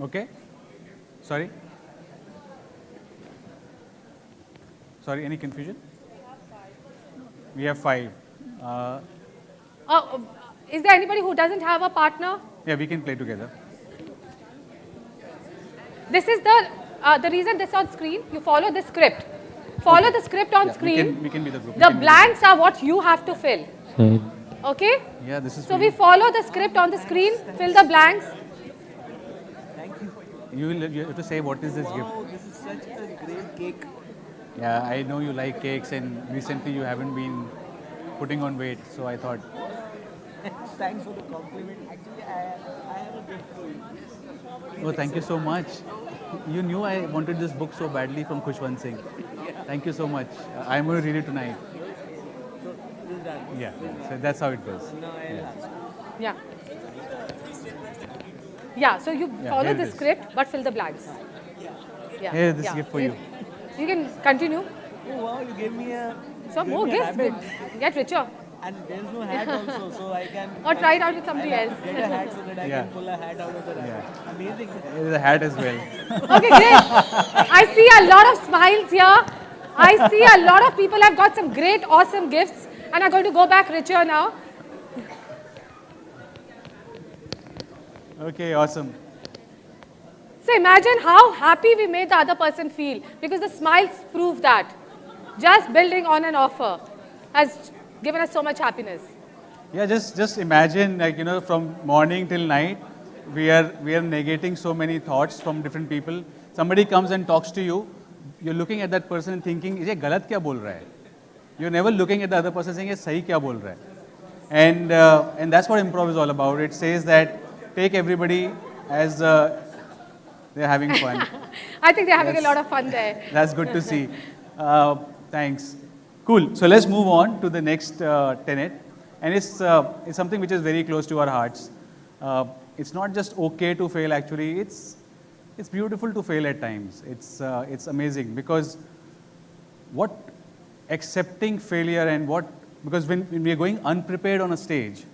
Okay? Sorry? Sorry, any confusion? We have 5. Is there anybody who doesn't have a partner? Yeah, we can play together. This is the reason this on screen. You follow the script. Follow the script on screen. We can be the group. The blanks are what you have to fill. Okay? Yeah, this is So we follow the script on the screen, fill the blanks. You have to say what is this gift. Wow, this is such a great cake. Yeah, I know you like cakes and recently you haven't been putting on weight, so I thought. Thanks for the compliment. Actually, I have a gift for you. Oh, thank you so much. You knew I wanted this book so badly from Khushwant Singh. Thank you so much. I'm going to read it tonight. So, this is done. Yeah, so that's how it goes. No, Yeah. Yeah, so you follow here it the is. script but fill the blanks. Yeah. Here, this gift for you. You can continue. Oh wow, you gave me a. So more gifts. Get richer. And there's no hat also, so I can. Or try it out with somebody else. Get a hat so that I Yeah. can pull a hat out of the rack. Yeah. Amazing. There's a hat as well. Okay, great. I see a lot of smiles here. I see a lot of people have got some great, awesome gifts and are going to go back richer now. Okay, awesome. So imagine how happy we made the other person feel because the smiles prove that. Just building on an offer has given us so much happiness. Yeah, just imagine, like, from morning till night, we are negating so many thoughts from different people. Somebody comes and talks to you, you're looking at that person and thinking, "Ye galat kya bol raha hai?" You're never looking at the other person saying, "Ye sahi kya bol raha hai?" And that's what improv is all about. It says that take everybody as they're having fun. I think they're having a lot of fun there. That's good to see. Thanks. Cool. So let's move on to the next tenet. And it's something which is very close to our hearts. It's not just okay to fail, actually. It's beautiful to fail at times. It's amazing because what accepting failure and because when we are going unprepared on a stage,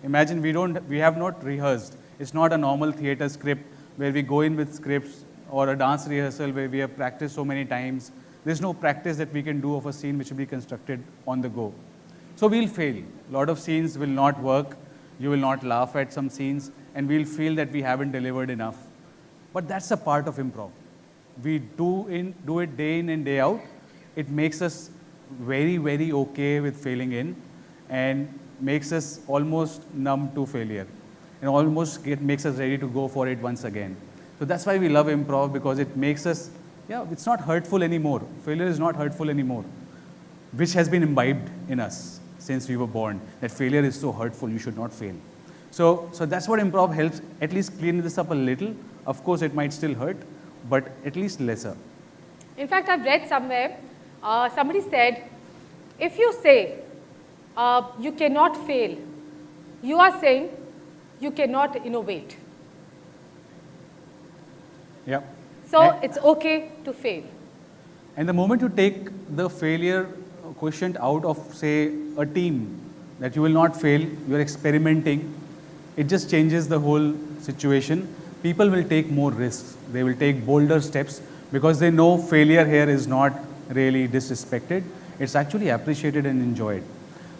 imagine we have not rehearsed. It's not a normal theater script where we go in with scripts or a dance rehearsal where we have practiced so many times. There's no practice that we can do of a scene which will be constructed on the go. So we'll fail. A lot of scenes will not work. You will not laugh at some scenes and we'll feel that we haven't delivered enough. But that's a part of improv. We do it day in and day out. It makes us very, very okay with failing in and makes us almost numb to failure and almost makes us ready to go for it once again. So that's why we love improv, because it makes us, it's not hurtful anymore. Failure is not hurtful anymore, which has been imbibed in us since we were born, that failure is so hurtful, you should not fail. So that's what improv helps, at least clean this up a little. Of course, it might still hurt, but at least lesser. In fact, I've read somewhere, somebody said, if you say you cannot fail, you are saying you cannot innovate. Yeah. So it's okay to fail. And the moment you take the failure quotient out of, say, a team, that you will not fail, you are experimenting, it just changes the whole situation. People will take more risks. They will take bolder steps because they know failure here is not really disrespected. It's actually appreciated and enjoyed.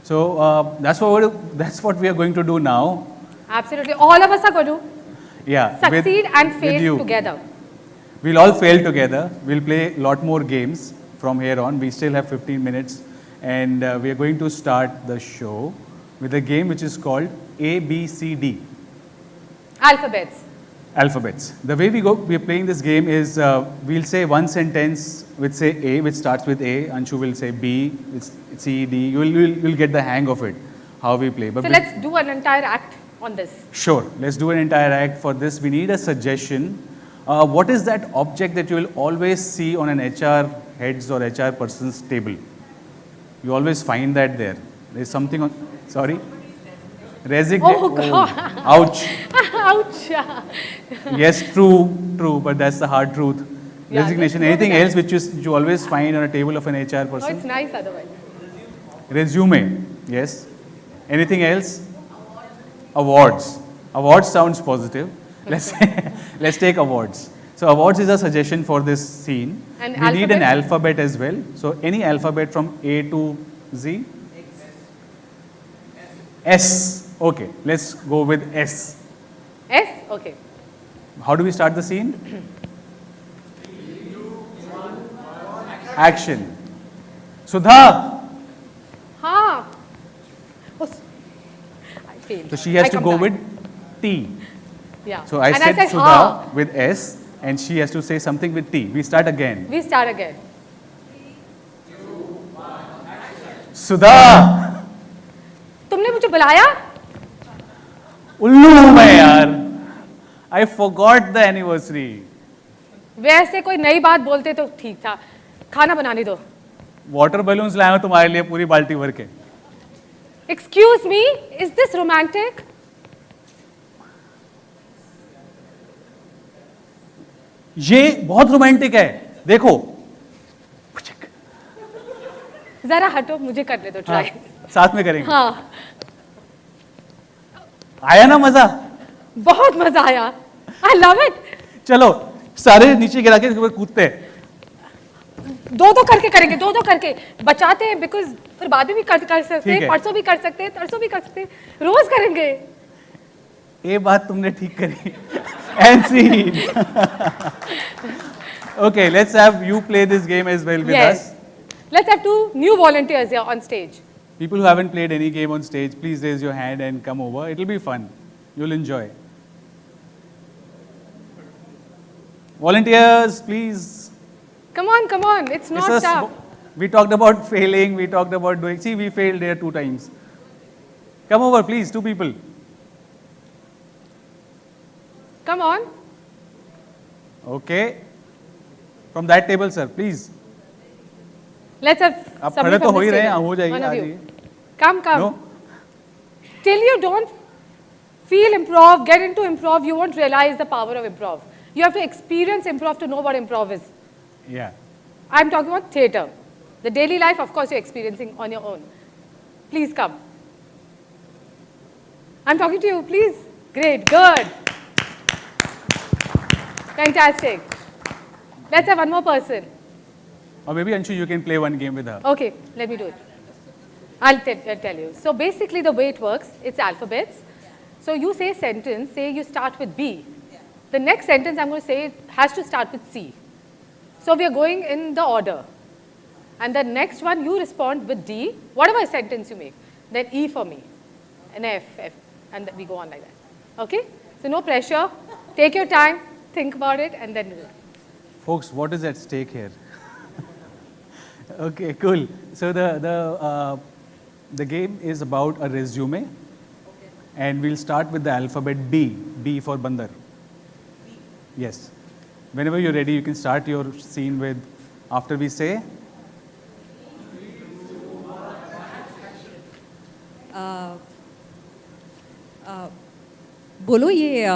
So that's what we are going to do now. Absolutely. All of us are going to succeed and fail together. We'll all fail together. We'll play a lot more games from here on. We still have 15 minutes. And we are going to start the show with a game which is called ABCD. Alphabets. The way we are playing this game is we'll say one sentence which say A, which starts with A. Anshu will say B, it's C, D. You'll get the hang of it, how we play. But so let's do an entire act on this. Sure. Let's do an entire act. For this, we need a suggestion. What is that object that you will always see on an HR head's or HR person's table? You always find that there. There's something on, sorry? Resignation. Oh, God. Ouch. Ouch. Yes, true, but that's the hard truth. Yeah, Resignation. Anything else which you always find on a table of an HR person? Oh, it's nice otherwise. Resume. Yes. Anything else? Awards. Awards sounds positive. Let's take awards. So awards is a suggestion for this scene. And we need an alphabet as well. So any alphabet from A to Z? S. Okay, let's go with S. S? Okay. How do we start the scene? Action. Sudha. Ha. Oh, I failed. So she has to go with T. Yeah. So I said Sudha with S, and she has to say something with T. We start again. Sudha. तुमने मुझे बुलाया? उल्लू हूँ मैं यार. I forgot the anniversary. वैसे कोई नई बात बोलते तो ठीक था. खाना बनाने दो. Water balloons लाया हूँ तुम्हारे लिए पूरी बाल्टी भर के. Excuse me, is this romantic? ये बहुत रोमांटिक है. देखो. जरा हटो, मुझे करने दो ट्राई. साथ में करेंगे. हाँ. आया ना मजा? बहुत मजा आया. I love it. चलो सारे नीचे गिरा के कूदते. दो करके करेंगे, दो करके बचाते हैं, बिकॉज फिर बाद में भी कर सकते हैं, परसों भी कर सकते हैं, तरसों भी कर सकते हैं, रोज करेंगे. ये बात तुमने ठीक करी. And scene. Okay, let's have you play this game as well with us. Let's have 2 new volunteers here on stage. People who haven't played any game on stage, please raise your hand and come over. It'll be fun. You'll enjoy. Volunteers, please. Come on. It's not tough. We talked about failing. We talked about doing. See, we failed there 2 times. Come over, please. 2 people. Come on. Okay. From that table, sir, please. Let's have आप somebody खड़े तो from हो ही this रहे हैं, table. हो जाइए, One uh of you. जाइए. Come. No? Till you don't feel improv, get into improv, you won't realize the power of improv. You have to experience improv to know what improv is. Yeah. I'm talking about theatre. The daily life, of course, you're experiencing on your own. Please come. I'm talking to you, please. Great, good. Fantastic. Let's have one more person. Or maybe Anshu, you can play one game with her. Okay, let me do it. I'll tell you. So basically the way it works, it's alphabets. So you say a sentence, say you start with B. The next sentence I'm going to say has to start with C. So we are going in the order. And the next one, you respond with D, whatever sentence you make. Then E for me, and F, and we go on like that. Okay? So no pressure. Take your time, think about it, and then do it. Folks, what is at stake here? Okay, cool. So the game is about a resume, and we'll start with the alphabet B. B for Bandar. Yes. Whenever you're ready, you can start your scene with, after we say. बोलो ये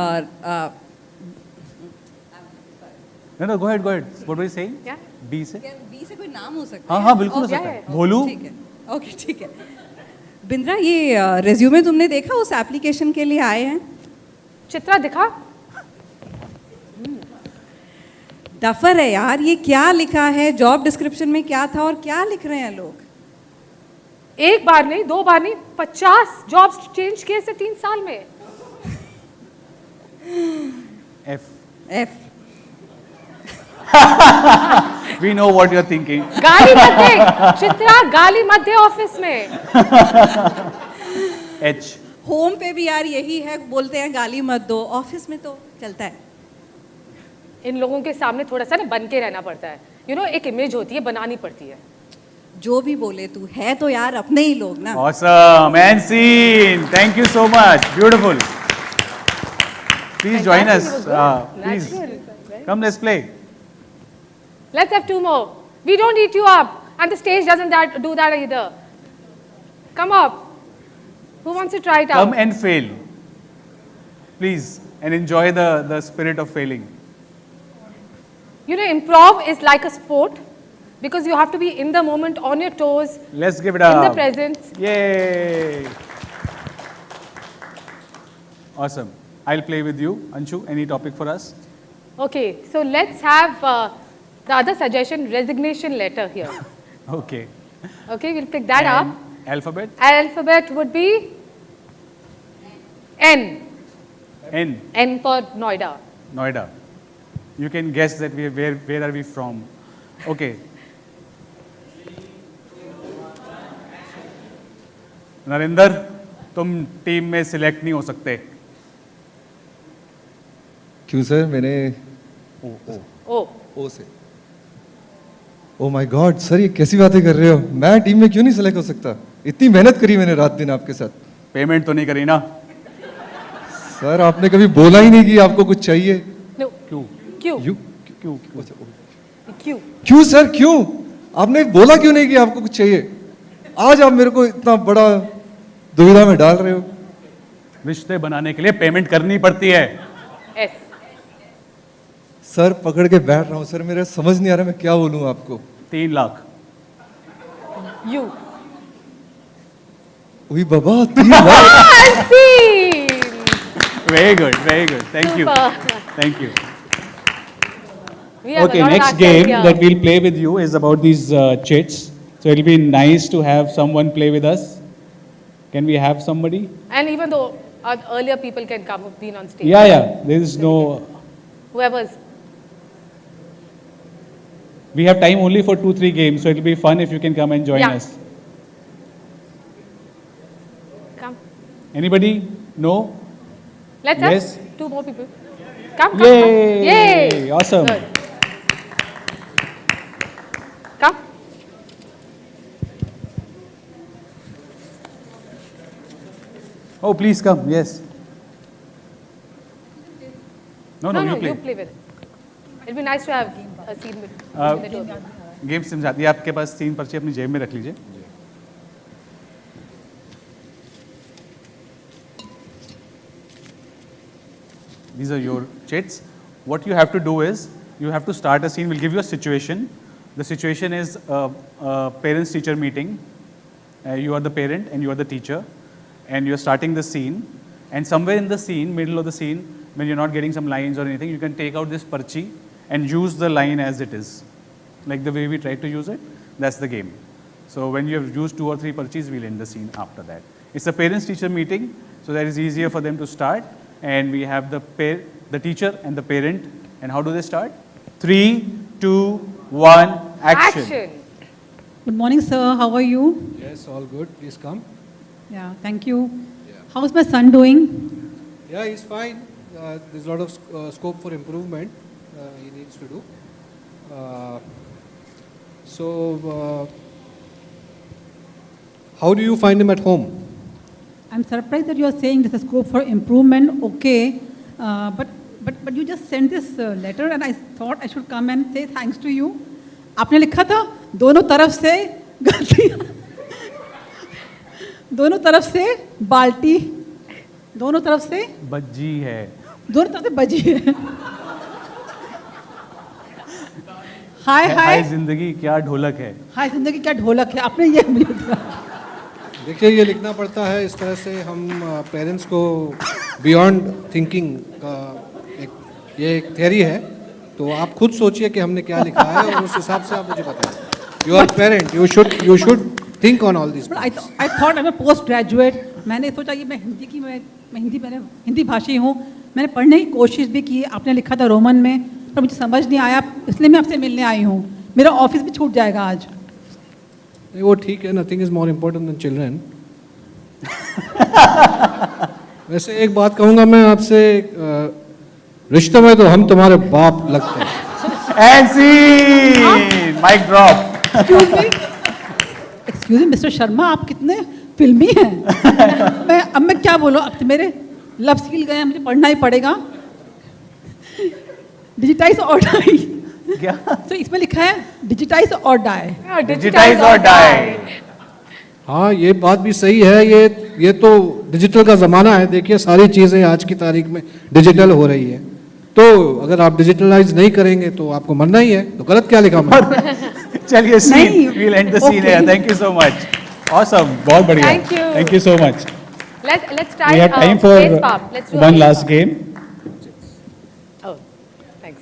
No, go ahead. What were you saying? Yeah. B से? B से कोई नाम हो सकता है? हाँ, बिल्कुल हो सकता है. भोलू. ठीक है. ओके, ठीक है. बिंद्रा, ये रेज्यूमे तुमने देखा उस एप्लीकेशन के लिए आए हैं? चित्रा दिखा. डफर है यार, ये क्या लिखा है, जॉब डिस्क्रिप्शन में क्या था और क्या लिख रहे हैं लोग? एक बार नहीं, 2 बार नहीं, 50 जॉब्स चेंज किए से 3 साल में. F. We know what you're thinking. गाली मत दे, चित्रा गाली मत दे ऑफिस में. H. होम पे भी यार यही है, बोलते हैं गाली मत दो, ऑफिस में तो चलता है. इन लोगों के सामने थोड़ा सा ना बन के रहना पड़ता है. एक इमेज होती है, बनानी पड़ती है. जो भी बोले तू, है तो यार अपने ही लोग ना. Awesome. And scene. Thank you so much. Beautiful. Please join us. Please. Come, let's play. Let's have 2 more. We don't eat you up. And the stage doesn't do that either. Come up. Who wants to try it out? Come and fail. Please. And enjoy the spirit of failing. Improv is like a sport because you have to be in the moment, on your toes. Let's give it up. In the present. Yay. Awesome. I'll play with you. Anshu, any topic for us? Okay, so let's have the other suggestion, resignation letter here. Okay. Okay, we'll pick that up. Alphabet? Alphabet would be N. N. N for Noida. Noida. You can guess that where are we from. Okay. Narendra, तुम team में select नहीं हो सकते. क्यों sir? मैंने ओ से. Oh my God sir, ये कैसी बातें कर रहे हो? मैं टीम में क्यों नहीं सिलेक्ट हो सकता? इतनी मेहनत करी मैंने रात दिन आपके साथ. पेमेंट तो नहीं करी ना? सर आपने कभी बोला ही नहीं कि आपको कुछ चाहिए. No. क्यों? क्यों सर, क्यों? आपने बोला क्यों नहीं कि आपको कुछ चाहिए? आज आप मेरे को इतना बड़ा दुविधा में डाल रहे हो. रिश्ते बनाने के लिए पेमेंट करनी पड़ती है. S. सर पकड़ के बैठ रहा हूँ सर, मेरा समझ नहीं आ रहा मैं क्या बोलूँ आपको. 3 लाख. U. वही बाबा 3 lakh. Very good. Thank you. Super. Thank you. We have Okay, a lot of next actors game here. that we'll play with you is about these chits. So it'll be nice to have someone play with us. Can we have somebody? And even though earlier people can come, who've been on stage. Yeah. There is no. Whoever's. We have time only for 2-3 games, so it'll be fun if you can come and join Yeah. us. Come. Anybody? No? Let's Yes. have 2 more people. Come. Yay! Yay! Awesome. Good. Come. Oh, please come. Yes. No, you play. You play with it. It'll be nice to have a scene with the two of you. Game समझाती है. आपके पास 3 पर्ची अपनी जेब में रख लीजिए. These are your chits. What you have to do is, you have to start a scene. We'll give you a situation. The situation is a parents-teacher meeting. You are the parent and you are the teacher. And you're starting the scene. And somewhere in the scene, middle of the scene, when you're not getting some lines or anything, you can take out this parchi and use the line as it is. Like the way we tried to use it, that's the game. So when you have used 2 or 3 parchis, we'll end the scene after that. It's a parents-teacher meeting, so that is easier for them to start. And we have the the teacher and the parent. And how do they start? 3, 2, 1, action. Good morning, sir. How are you? Yes, all good. Please come. Yeah, thank you. How's my son doing? Yeah, he's fine. There's a lot of scope for improvement he needs to do. How do you find him at home? I'm surprised that you are saying there's a scope for improvement. Okay, but you just sent this letter, and I thought I should come and say thanks to you. आपने लिखा था दोनों तरफ से गलतियाँ, दोनों तरफ से बाल्टी, दोनों तरफ से बज्जी है. दोनों तरफ से बजी है. हाय हाय जिंदगी क्या ढोलक है. हाय जिंदगी क्या ढोलक है. आपने ये मुझे देखिए, ये लिखना पड़ता है इस तरह से. हम पेरेंट्स को बियॉन्ड थिंकिंग का ये एक थ्योरी है. तो आप खुद सोचिए कि हमने क्या लिखा है और उस हिसाब से आप मुझे बताएं. You are parent, you should think on all this. I thought I am post graduate. मैंने सोचा कि मैं हिंदी भाषी हूँ. मैंने पढ़ने की कोशिश भी की. आपने लिखा था रोमन में, पर मुझे समझ नहीं आया, इसलिए मैं आपसे मिलने आई हूँ. मेरा ऑफिस भी छूट जाएगा आज. वो ठीक है. Nothing is more important then children. वैसे एक बात कहूँगा मैं आपसे, रिश्ते में तो हम तुम्हारे बाप लगते हैं. And scene! Mic drop. Excuse me mister Sharma, आप कितने फिल्मी हैं. मैं क्या बोलूँ. अब तो मेरे लव स्किल गए, मुझे पढ़ना ही पड़ेगा. डिजिटाइज और डाई. क्या? तो इसमें लिखा है डिजिटाइज और डाई. डिजिटाइज और डाई. हाँ, ये बात भी सही है. ये तो डिजिटल का ज़माना है. देखिए, सारी चीज़ें आज की तारीख में डिजिटल हो रही है. तो अगर आप डिजिटलाइज नहीं करेंगे तो आपको मरना ही है. तो गलत क्या लिखा मैंने? चलिए, scene. We'll end the scene here. Thank you so much. Awesome. बहुत बढ़िया. Thank you. Thank you so much. Let's try. We have time for Let's do one last game. Oh, thanks.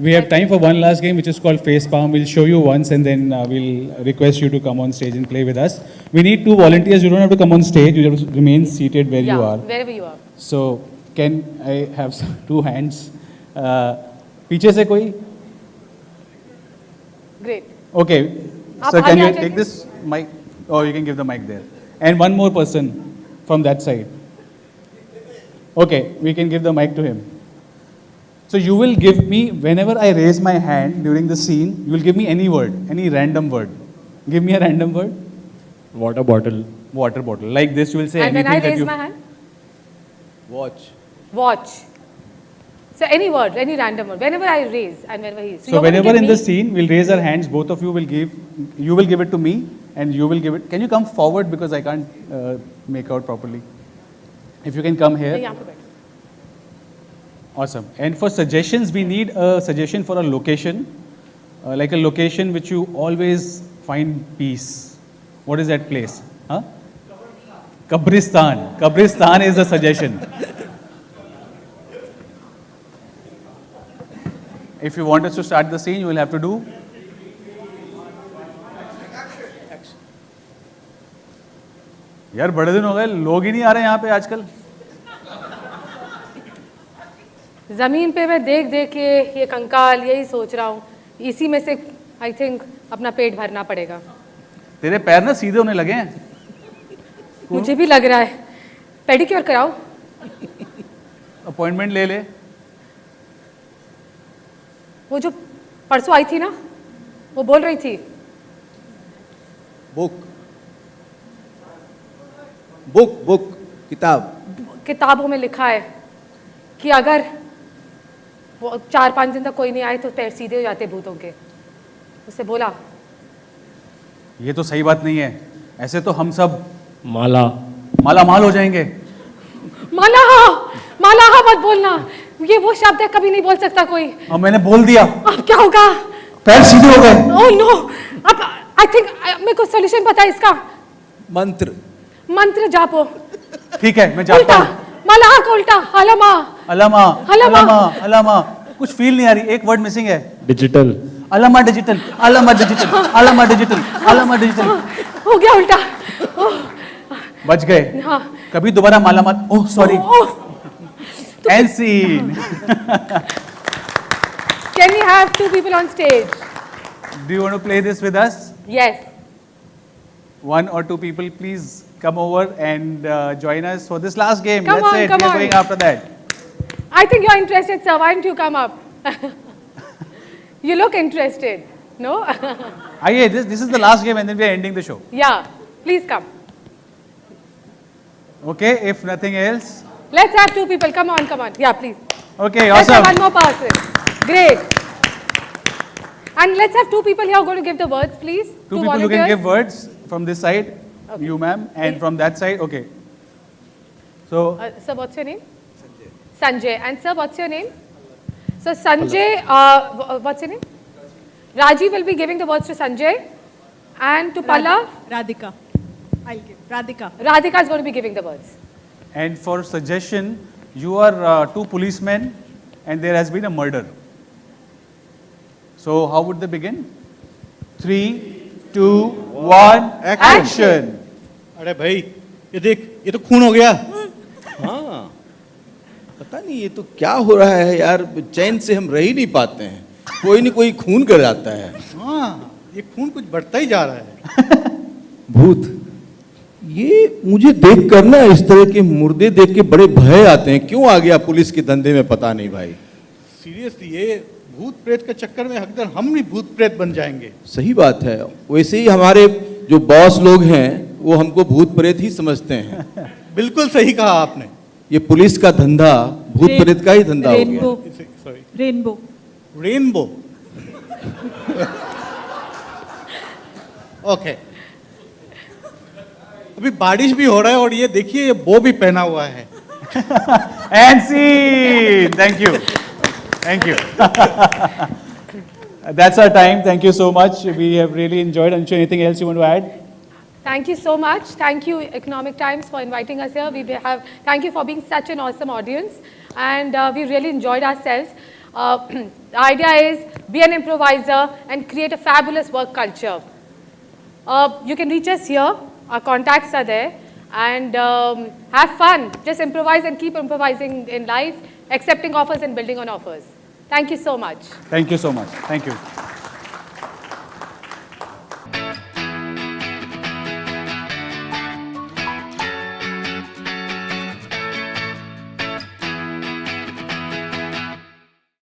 We have time for one last game, which is called Face Palm. We'll show you once, and then we'll request you to come on stage and play with us. We need 2 volunteers. You don't have to come on stage. You have to remain seated where you are. Wherever you are. So, can I have 2 hands? पीछे से कोई? Great. Okay. So can you take this mic? Oh, you can give the mic there. And one more person from that side. Okay, we can give the mic to him. So you will give me, whenever I raise my hand during the scene, you will give me any word, any random word. Give me a random word. Water bottle. Water bottle. Like this, you will say And anything when I that raise you... my hand? Watch. Watch. So any word, any random word, whenever I raise and whenever he is. So whenever in the scene, we'll raise our hands, both of you will give, you will give it to me and you will give it. Can you come forward because I can't make out properly? If you can come here. Awesome. And for suggestions, we need a suggestion for a location, like a location which you always find peace. What is that place? Huh? Kabristan. Kabristan is the suggestion. If you want us to start the scene, you will have to do. यार बड़े दिन हो गए, लोग ही नहीं आ रहे यहाँ पे आजकल. जमीन पे मैं देख देख के ये कंकाल यही सोच रहा हूँ, इसी में से आई थिंक अपना पेट भरना पड़ेगा. तेरे पैर ना सीधे होने लगे हैं. मुझे भी लग रहा है. पेडिक्योर कराओ. अपॉइंटमेंट ले ले. वो जो परसों आई थी ना, वो बोल रही थी. बुक बुक बुक किताब. किताबों में लिखा है कि अगर वो 4-5 दिन तक कोई नहीं आए तो पैर सीधे हो जाते भूतों के. उससे बोला ये तो सही बात नहीं है. ऐसे तो हम सब माला माल हो जाएंगे. माला मत बोलना. ये वो शब्द है कभी नहीं बोल सकता कोई. अब मैंने बोल दिया. अब क्या होगा? पैर सीधे हो गए. Oh no. अब आई थिंक मेरे को सॉल्यूशन पता है इसका. मंत्र जापो. ठीक है, मैं जापता हूँ. मलाह का उल्टा अलामा. कुछ फील नहीं आ रही. एक वर्ड मिसिंग है. डिजिटल. अलामा डिजिटल. हो गया उल्टा. बच गए. हाँ. कभी दोबारा माला मत. Oh sorry. And scene. Can we have two people on stage? Do you want to play this with us? Yes. One or two people, please come over and join us for this last game. Come That's on, it. come We are on. going after that. I think you're interested, sir. Why don't you come up? You look interested. No? This is the last game and then we are ending the show. Yeah. Please come. Okay, if nothing else. Let's have two people. Come on, come on. Yeah, please. Okay, Let's awesome. have one more person. Great. And let's have two people here who are going to give the words, please. Two people who can give words from this side, you ma'am, and from that side, okay. So, Sir, what's your name? Sanjay. And sir, what's your name? So Sanjay, what's your name? Rajiv will be giving the words to Sanjay. And to Pallav? Radhika. I'll give. Radhika. Radhika is going to be giving the words. and for suggestion, you are two policemen and there has been a murder. So how would they begin? 3, 2, 1, action! अरे भाई ये देख ये तो खून हो गया। हाँ, पता नहीं ये तो क्या हो रहा है यार, चैन से हम रह ही नहीं पाते हैं, कोई नहीं कोई खून कर जाता है। हाँ, ये खून कुछ बढ़ता ही जा रहा है। भूत, ये मुझे देख कर ना इस तरह के मुर्दे देख के बड़े भय आते हैं, क्यों आ गया पुलिस के धंधे में पता नहीं भाई। सीरियसली ये भूत प्रेत के चक्कर में अगर हम भी भूत प्रेत बन जाएंगे। सही बात है, वैसे ही हमारे जो बॉस लोग हैं वो हमको भूत प्रेत ही समझते हैं। बिल्कुल सही कहा आपने। ये पुलिस का धंधा भूत प्रेत का ही धंधा हो गया। Sorry, rainbow. रेनबो। ओके, अभी बारिश भी हो रहा है और ये देखिए ये बो भी पहना हुआ है। And scene! Thank you. Thank you. That's our time. Thank you so much. We have really enjoyed. Anshu, anything else you want to add? Thank you so much. Thank you, Economic Times, for inviting us here. Thank you for being such an awesome audience. And we really enjoyed ourselves. The idea is be an improviser and create a fabulous work culture. You can reach us here. Our contacts are there. And have fun. Just improvise and keep improvising in life, accepting offers and building on offers. Thank you so much. Thank you so much. Thank you.